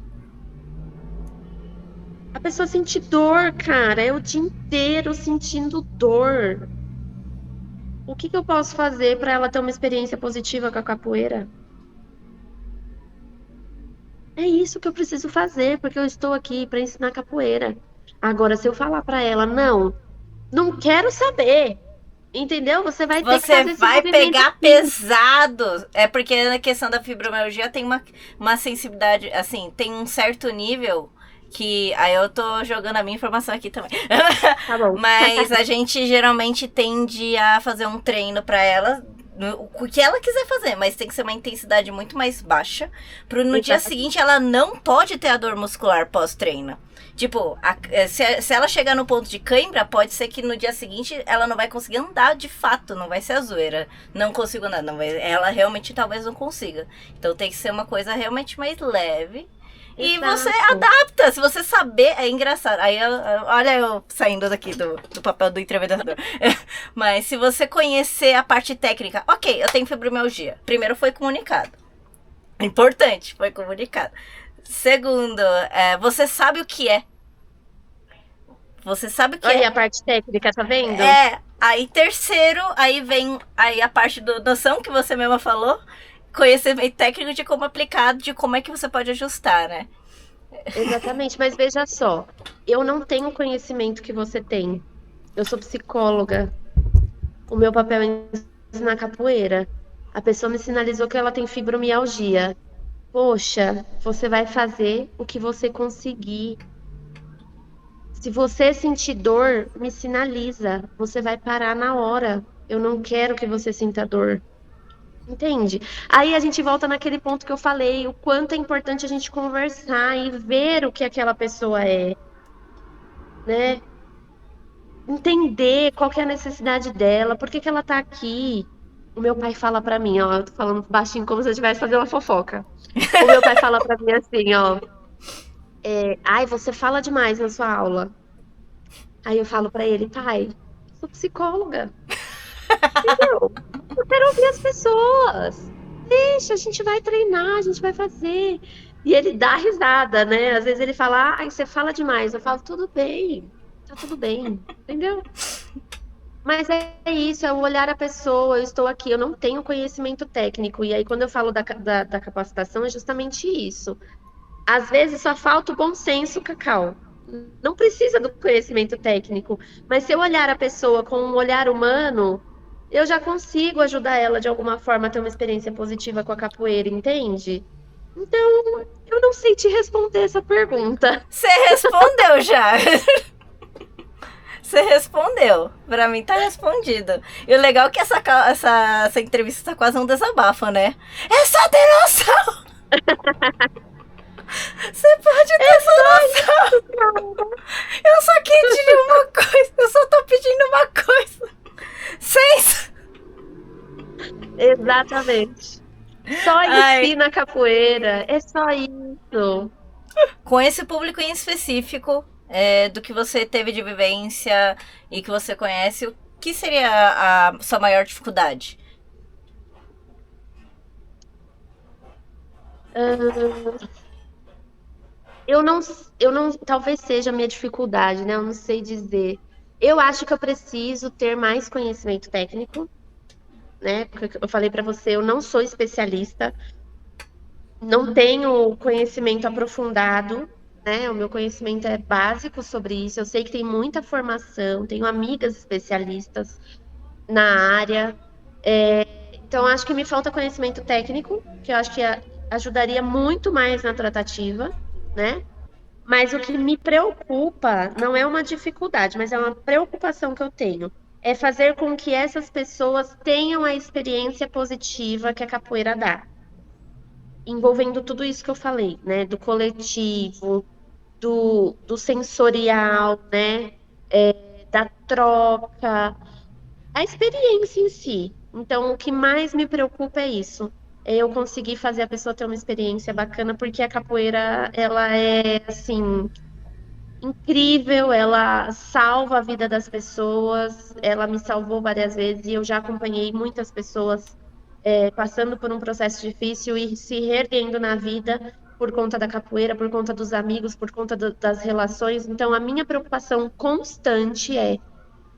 A pessoa sente dor, cara, é o dia inteiro sentindo dor. O que que eu posso fazer para ela ter uma experiência positiva com a capoeira? É isso que eu preciso fazer, porque eu estou aqui para ensinar capoeira. Agora, se eu falar para ela, não, não quero saber, entendeu? Você vai ter que Você fazer esse vai movimento pegar sim. pesado. É porque na questão da fibromialgia tem uma sensibilidade, assim, tem um certo nível que. Aí eu tô jogando a minha informação aqui também. Tá bom. Mas a gente geralmente tende a fazer um treino pra ela. O que ela quiser fazer, mas tem que ser uma intensidade muito mais baixa. Pro no dia Exatamente. seguinte ela não pode ter a dor muscular pós-treino. Tipo, se ela chegar no ponto de cãibra, pode ser que no dia seguinte ela não vai conseguir andar de fato, não vai ser a zoeira. Não consigo andar, não vai, ela realmente talvez não consiga. Então tem que ser uma coisa realmente mais leve. E você Exato. adapta, se você saber, é engraçado. Aí, olha eu saindo daqui do papel do entrevistador. Mas se você conhecer a parte técnica, ok, eu tenho fibromialgia. Primeiro foi comunicado. Importante, foi comunicado. Segundo, você sabe o que é. Você sabe o que Olha aí é. a parte técnica, tá vendo? Aí terceiro, aí vem aí a parte do noção que você mesma falou. Conhecimento técnico de como aplicar, de como é que você pode ajustar, né? Exatamente, mas veja só, eu não tenho o conhecimento que você tem. Eu sou psicóloga. O meu papel é ensinar capoeira. A pessoa me sinalizou que ela tem fibromialgia. Poxa, você vai fazer o que você conseguir. Se você sentir dor, me sinaliza. Você vai parar na hora. Eu não quero que você sinta dor. Entende? Aí a gente volta naquele ponto que eu falei, o quanto é importante a gente conversar e ver o que aquela pessoa é, né? entender qual que é a necessidade dela, por que que ela tá aqui. O meu pai fala pra mim, ó, eu tô falando baixinho como se eu estivesse fazendo uma fofoca. O meu pai fala pra mim assim, ó, ai, você fala demais na sua aula. Aí eu falo pra ele, pai, eu sou psicóloga, entendeu? Eu quero ouvir as pessoas. Deixa, a gente vai treinar, a gente vai fazer. E ele dá risada, né? Às vezes ele fala, ai, você fala demais. Eu falo, tudo bem, tá tudo bem, entendeu? Mas é isso, é o olhar a pessoa, eu estou aqui, eu não tenho conhecimento técnico. E aí, quando eu falo da capacitação, é justamente isso. Às vezes só falta o bom senso, Cacau. Não precisa do conhecimento técnico, mas se eu olhar a pessoa com um olhar humano, eu já consigo ajudar ela de alguma forma a ter uma experiência positiva com a capoeira, entende? Então, eu não sei te responder essa pergunta. Você respondeu já. Você respondeu. Pra mim tá respondido. E o legal é que essa entrevista tá quase um desabafo, né? É só ter noção! Você pode ter essa noção! Eu só queria uma coisa. Eu só tô pedindo uma coisa. Senso! Exatamente. Só Ai, ensina capoeira, é só isso. com esse público em específico, do que você teve de vivência e que você conhece, o que seria a sua maior dificuldade? Eu não, eu não, talvez seja a minha dificuldade, né? Eu não sei dizer. Eu acho que eu preciso ter mais conhecimento técnico, né? Porque eu falei para você, eu não sou especialista, não tenho conhecimento aprofundado, né? O meu conhecimento é básico sobre isso. Eu sei que tem muita formação, tenho amigas especialistas na área. Então, acho que me falta conhecimento técnico, que eu acho que ajudaria muito mais na tratativa, né? Mas o que me preocupa não é uma dificuldade, mas é uma preocupação que eu tenho. É fazer com que essas pessoas tenham a experiência positiva que a capoeira dá, envolvendo tudo isso que eu falei, né? Do coletivo, do sensorial, né? Da troca, a experiência em si. Então, o que mais me preocupa é isso. É eu conseguir fazer a pessoa ter uma experiência bacana, porque a capoeira, ela é, assim, incrível, ela salva a vida das pessoas, ela me salvou várias vezes e eu já acompanhei muitas pessoas passando por um processo difícil e se reerguendo na vida por conta da capoeira, por conta dos amigos, por conta das relações. Então, a minha preocupação constante é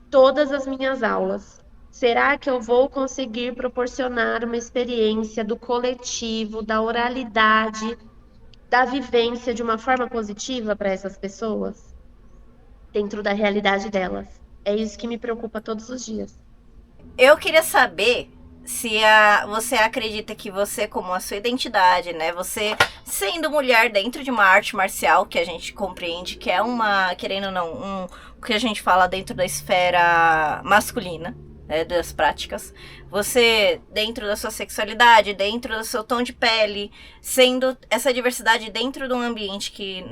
todas as minhas aulas. Será que eu vou conseguir proporcionar uma experiência do coletivo, da oralidade, da vivência de uma forma positiva para essas pessoas? Dentro da realidade delas. É isso que me preocupa todos os dias. Eu queria saber se você acredita que você, como a sua identidade, né? Você sendo mulher dentro de uma arte marcial que a gente compreende que é uma, querendo ou não, o que a gente fala dentro da esfera masculina, né, das práticas. Você, dentro da sua sexualidade, dentro do seu tom de pele, sendo essa diversidade dentro de um ambiente que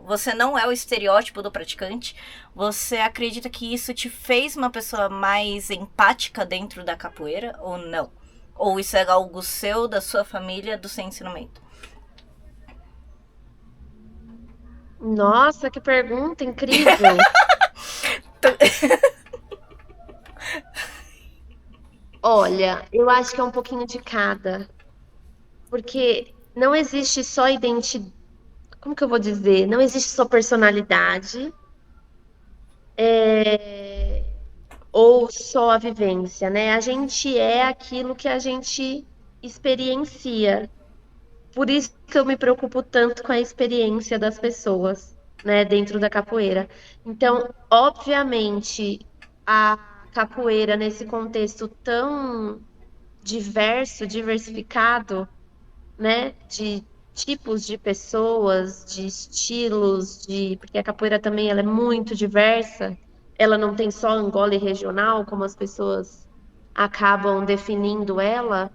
você não é o estereótipo do praticante, você acredita que isso te fez uma pessoa mais empática dentro da capoeira ou não? Ou isso é algo seu, da sua família, do seu ensinamento? Nossa, que pergunta incrível! Olha, eu acho que é um pouquinho de cada, porque não existe só identidade. Como que eu vou dizer? Não existe só personalidade, ou só a vivência, né? A gente é aquilo que a gente experiencia. Por isso que eu me preocupo tanto com a experiência das pessoas, né, dentro da capoeira. Então, obviamente, a capoeira nesse contexto tão diverso, diversificado, né, de tipos de pessoas, de estilos, porque a capoeira também ela é muito diversa. Ela não tem só Angola e regional, como as pessoas acabam definindo ela.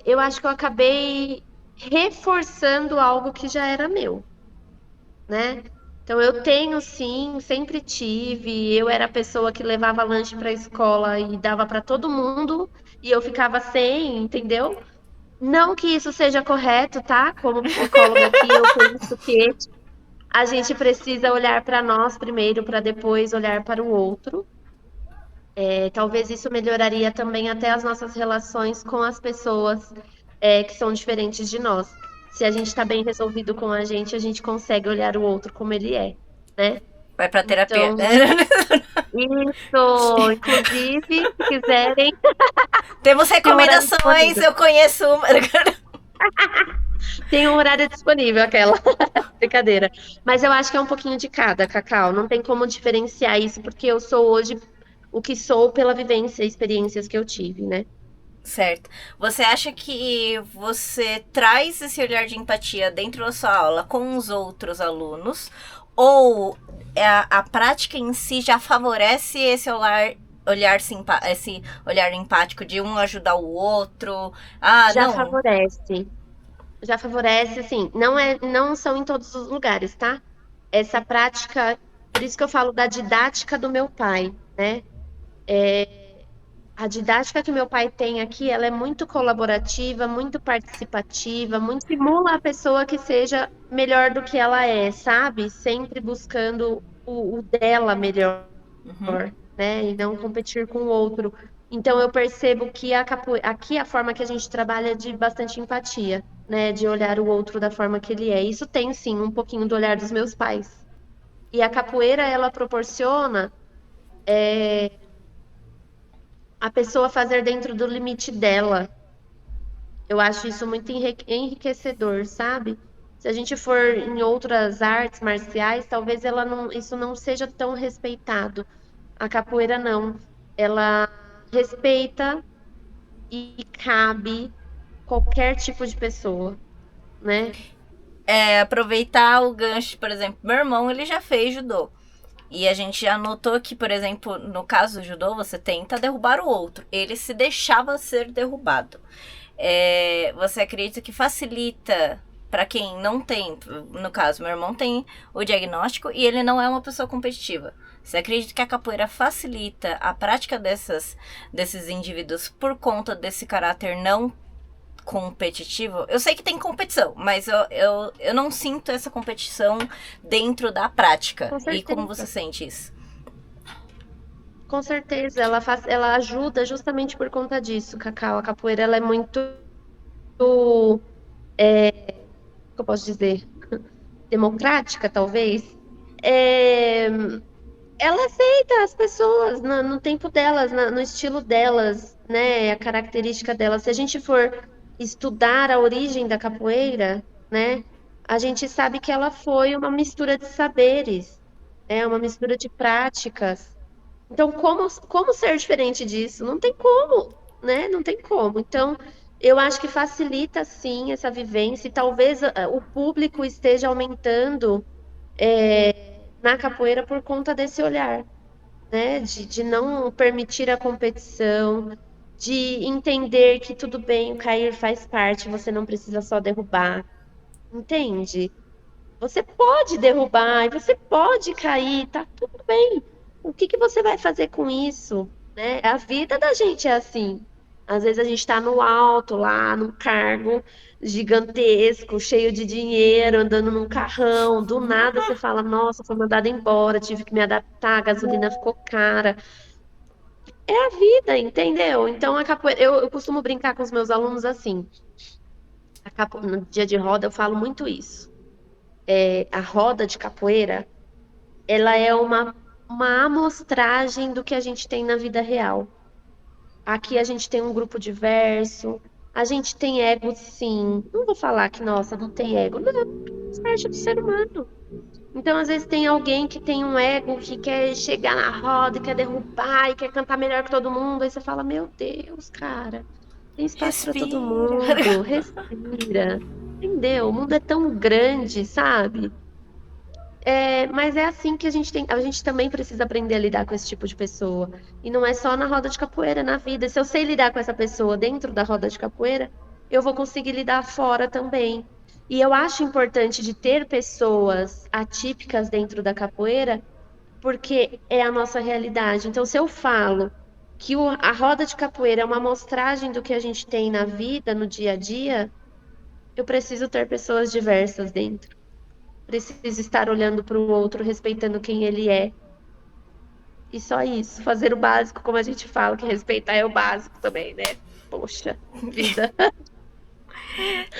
Eu acho que eu acabei reforçando algo que já era meu, né? Então eu tenho sim, sempre tive. Eu era a pessoa que levava lanche para a escola e dava para todo mundo e eu ficava sem, entendeu? Não que isso seja correto, tá? Como psicóloga aqui, eu penso que a gente precisa olhar para nós primeiro, para depois olhar para o outro. Talvez isso melhoraria também até as nossas relações com as pessoas, que são diferentes de nós. Se a gente está bem resolvido com a gente consegue olhar o outro como ele é, né? Vai pra terapia. Então, isso, inclusive, se quiserem, Temos tem um horário recomendações, disponível. eu conheço uma. Tem um horário disponível, aquela brincadeira. Mas eu acho que é um pouquinho de cada, Cacau. Não tem como diferenciar isso, porque eu sou hoje o que sou pela vivência e experiências que eu tive, né? Certo. Você acha que você traz esse olhar de empatia dentro da sua aula com os outros alunos? Ou a prática em si já favorece esse esse olhar empático de um ajudar o outro? Ah, Já não. favorece. Já favorece, assim, não são em todos os lugares, tá? Essa prática, por isso que eu falo da didática do meu pai, né? A didática que meu pai tem aqui, ela é muito colaborativa, muito participativa, muito estimula a pessoa que seja melhor do que ela é, sabe? Sempre buscando o dela melhor, Uhum. né? E não competir com o outro. Então eu percebo que aqui a forma que a gente trabalha é de bastante empatia, né? De olhar o outro da forma que ele é. Isso tem sim um pouquinho do olhar dos meus pais. E a capoeira ela proporciona a pessoa fazer dentro do limite dela. Eu acho isso muito enriquecedor, sabe? Se a gente for em outras artes marciais, talvez isso não seja tão respeitado. A capoeira não. Ela respeita e cabe qualquer tipo de pessoa, né? Aproveitar o gancho, por exemplo, meu irmão, ele já fez judô. E a gente já notou que, por exemplo, no caso do judô, você tenta derrubar o outro. Ele se deixava ser derrubado. Você acredita que facilita para quem não tem, no caso, meu irmão tem o diagnóstico e ele não é uma pessoa competitiva. Você acredita que a capoeira facilita a prática desses indivíduos por conta desse caráter não competitivo? Eu sei que tem competição, mas eu não sinto essa competição dentro da prática. Com E como você certeza. sente isso? Com certeza, ela ajuda justamente por conta disso, Cacau. A capoeira ela é muito, como eu posso dizer, democrática, talvez. É, ela aceita as pessoas no tempo delas, no estilo delas, né? A característica delas. Se a gente for estudar a origem da capoeira, né? A gente sabe que ela foi uma mistura de saberes, né? Uma mistura de práticas. Então, como ser diferente disso? Não tem como, né? Não tem como. Então, eu acho que facilita sim essa vivência e talvez o público esteja aumentando na capoeira por conta desse olhar, né? De não permitir a competição, de entender que tudo bem, o cair faz parte, você não precisa só derrubar, entende? Você pode derrubar, e você pode cair, tá tudo bem. O que que você vai fazer com isso, né? A vida da gente é assim. Às vezes a gente está no alto, lá, num cargo gigantesco, cheio de dinheiro, andando num carrão. Do nada você fala, nossa, foi mandada embora, tive que me adaptar, a gasolina ficou cara. É a vida, entendeu? Então, a capoeira, eu costumo brincar com os meus alunos assim. No dia de roda, eu falo muito isso. A roda de capoeira, ela é uma amostragem do que a gente tem na vida real. Aqui a gente tem um grupo diverso, a gente tem ego, sim. Não vou falar que, nossa, não tem ego. Não, faz parte do ser humano. Então, às vezes, tem alguém que tem um ego que quer chegar na roda, e quer derrubar e quer cantar melhor que todo mundo. Aí você fala, meu Deus, cara, tem espaço para todo Respira. mundo, respira. Entendeu? O mundo é tão grande, sabe? Mas é assim que a gente também precisa aprender a lidar com esse tipo de pessoa. E não é só na roda de capoeira, é na vida. Se eu sei lidar com essa pessoa dentro da roda de capoeira, eu vou conseguir lidar fora também. E eu acho importante de ter pessoas atípicas dentro da capoeira, porque é a nossa realidade. Então, se eu falo que a roda de capoeira é uma amostragem do que a gente tem na vida, no dia a dia, eu preciso ter pessoas diversas dentro. Preciso estar olhando para o outro, respeitando quem ele é. E só isso, fazer o básico, como a gente fala, que respeitar é o básico também, né? Poxa, vida.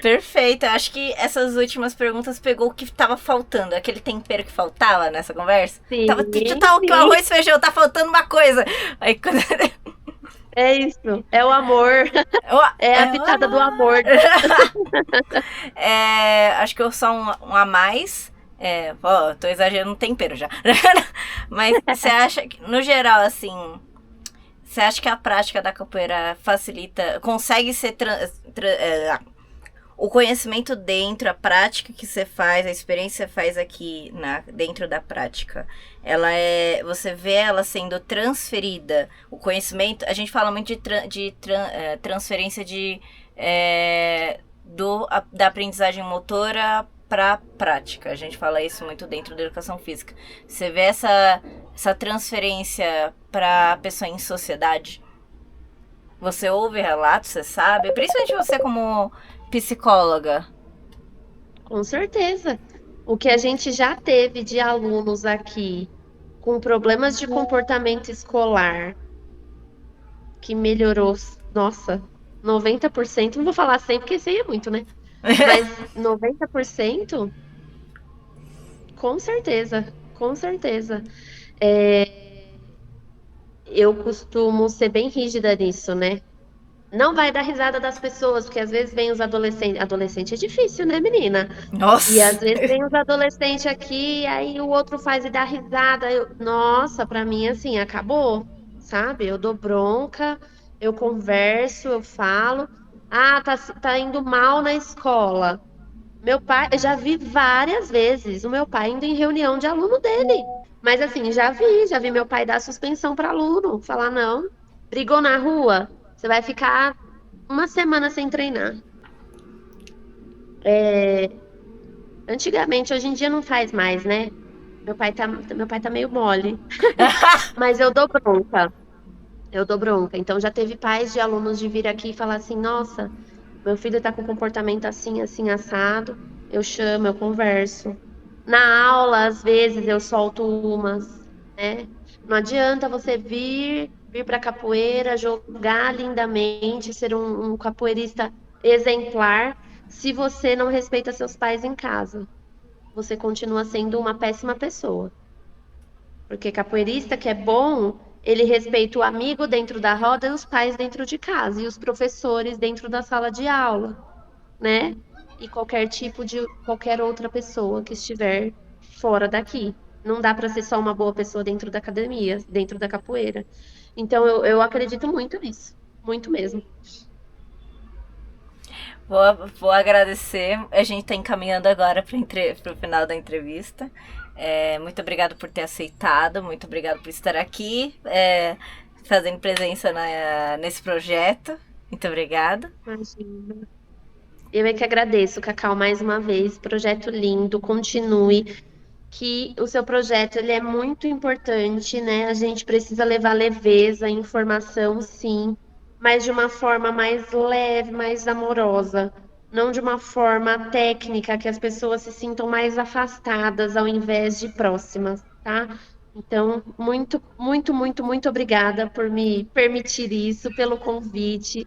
Perfeito. Acho que essas últimas perguntas pegou o que tava faltando, aquele tempero que faltava nessa conversa. Sim, Tava tal que o sim, arroz e feijão, tá faltando uma coisa. Aí quando é isso. É o amor, é a pitada do amor. acho que eu só um a mais. Tô exagerando no tempero já. Mas você acha que, no geral, assim, você acha que a prática da capoeira facilita, consegue ser o conhecimento dentro, a prática que você faz, a experiência que você faz aqui dentro da prática, você vê ela sendo transferida, o conhecimento, a gente fala muito de transferência da aprendizagem motora para prática, a gente fala isso muito dentro da educação física. Você vê essa transferência para a pessoa em sociedade? Você ouve relatos, você sabe? Principalmente você como psicóloga. Com certeza. O que a gente já teve de alunos aqui com problemas de comportamento escolar, que melhorou, nossa, 90%, não vou falar 100 porque 100 é muito, né? Mas 90%, com certeza, com certeza. Eu costumo ser bem rígida nisso, né? Não vai dar risada das pessoas, porque às vezes vem os adolescentes. Adolescente é difícil, né, menina? E Nossa! às vezes vem os adolescentes aqui, aí o outro faz e dá risada. Nossa, pra mim, assim, acabou, sabe? Eu dou bronca, eu converso, eu falo. Ah, tá indo mal na escola. Meu pai, eu já vi várias vezes o meu pai indo em reunião de aluno dele. Mas assim, já vi meu pai dar suspensão para aluno, falar não, brigou na rua, você vai ficar uma semana sem treinar. Antigamente, hoje em dia não faz mais, né? Meu pai tá meio mole, mas eu dou bronca. Eu dou bronca. Então já teve pais de alunos de vir aqui e falar assim: "Nossa, meu filho tá com comportamento assim, assim assado". Eu chamo, eu converso. Na aula, às vezes eu solto umas, né? Não adianta você vir para capoeira, jogar lindamente, ser um capoeirista exemplar, se você não respeita seus pais em casa. Você continua sendo uma péssima pessoa. Porque capoeirista que é bom, ele respeita o amigo dentro da roda e os pais dentro de casa, e os professores dentro da sala de aula, né? E qualquer outra pessoa que estiver fora daqui. Não dá para ser só uma boa pessoa dentro da academia, dentro da capoeira. Então eu acredito muito nisso, muito mesmo. Vou agradecer. A gente está encaminhando agora para o final da entrevista. Muito obrigado por ter aceitado, muito obrigado por estar aqui, fazendo presença nesse projeto. Muito obrigada. Imagina. Eu é que agradeço, Cacau, mais uma vez. Projeto lindo, continue. Que o seu projeto ele é muito importante, né? A gente precisa levar leveza, informação, sim, mas de uma forma mais leve, mais amorosa, não de uma forma técnica que as pessoas se sintam mais afastadas ao invés de próximas, tá? Então, muito, muito, muito, muito obrigada por me permitir isso, pelo convite.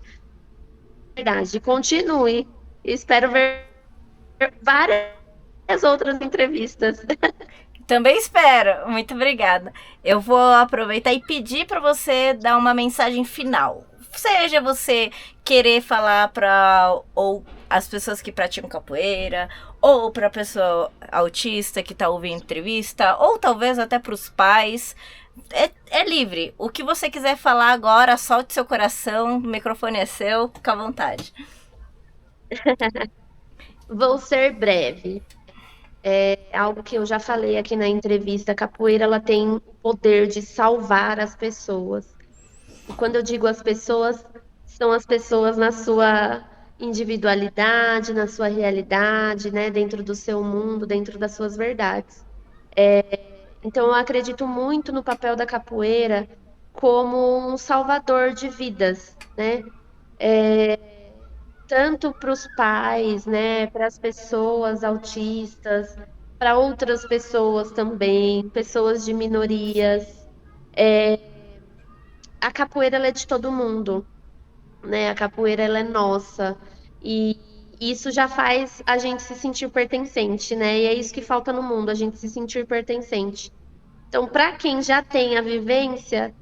Verdade, continue. Espero ver várias outras entrevistas. Também espero. Muito obrigada. Eu vou aproveitar e pedir para você dar uma mensagem final. Seja você querer falar para ou as pessoas que praticam capoeira, ou para a pessoa autista que está ouvindo entrevista, ou talvez até para os pais. É livre. O que você quiser falar agora, solte seu coração, o microfone é seu, fica à vontade. Vou ser breve. É algo que eu já falei aqui na entrevista. A capoeira ela tem o poder de salvar as pessoas. E quando eu digo as pessoas, são as pessoas individualidade, na sua realidade, né? Dentro do seu mundo, dentro das suas verdades. Então, eu acredito muito no papel da capoeira como um salvador de vidas, né? Tanto para os pais, né? Para as pessoas autistas, para outras pessoas também, pessoas de minorias. A capoeira ela é de todo mundo, né? A capoeira ela é nossa e isso já faz a gente se sentir pertencente, né? E é isso que falta no mundo, a gente se sentir pertencente. Então, para quem já tem a vivência,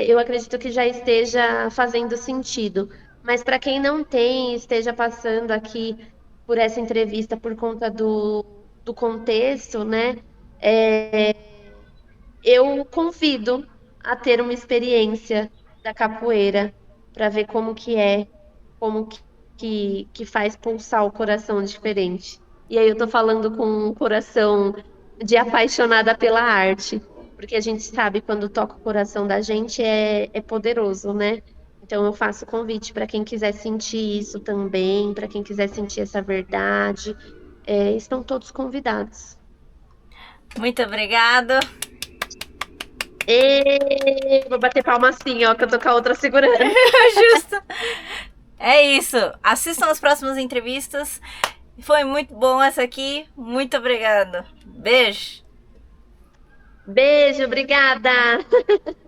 eu acredito que já esteja fazendo sentido. Mas para quem não tem, esteja passando aqui por essa entrevista por conta do contexto, né? Eu convido a ter uma experiência da capoeira para ver como que é, como que faz pulsar o coração diferente. E aí eu tô falando com um coração de apaixonada pela arte, porque a gente sabe quando toca o coração da gente é poderoso, né? Então eu faço convite para quem quiser sentir isso também, para quem quiser sentir essa verdade, estão todos convidados. Muito obrigada. Vou bater palma assim, ó, que eu tô com a outra segurando. Justo. É isso. Assistam as próximas entrevistas. Foi muito bom essa aqui. Muito obrigada. Beijo. Beijo, obrigada.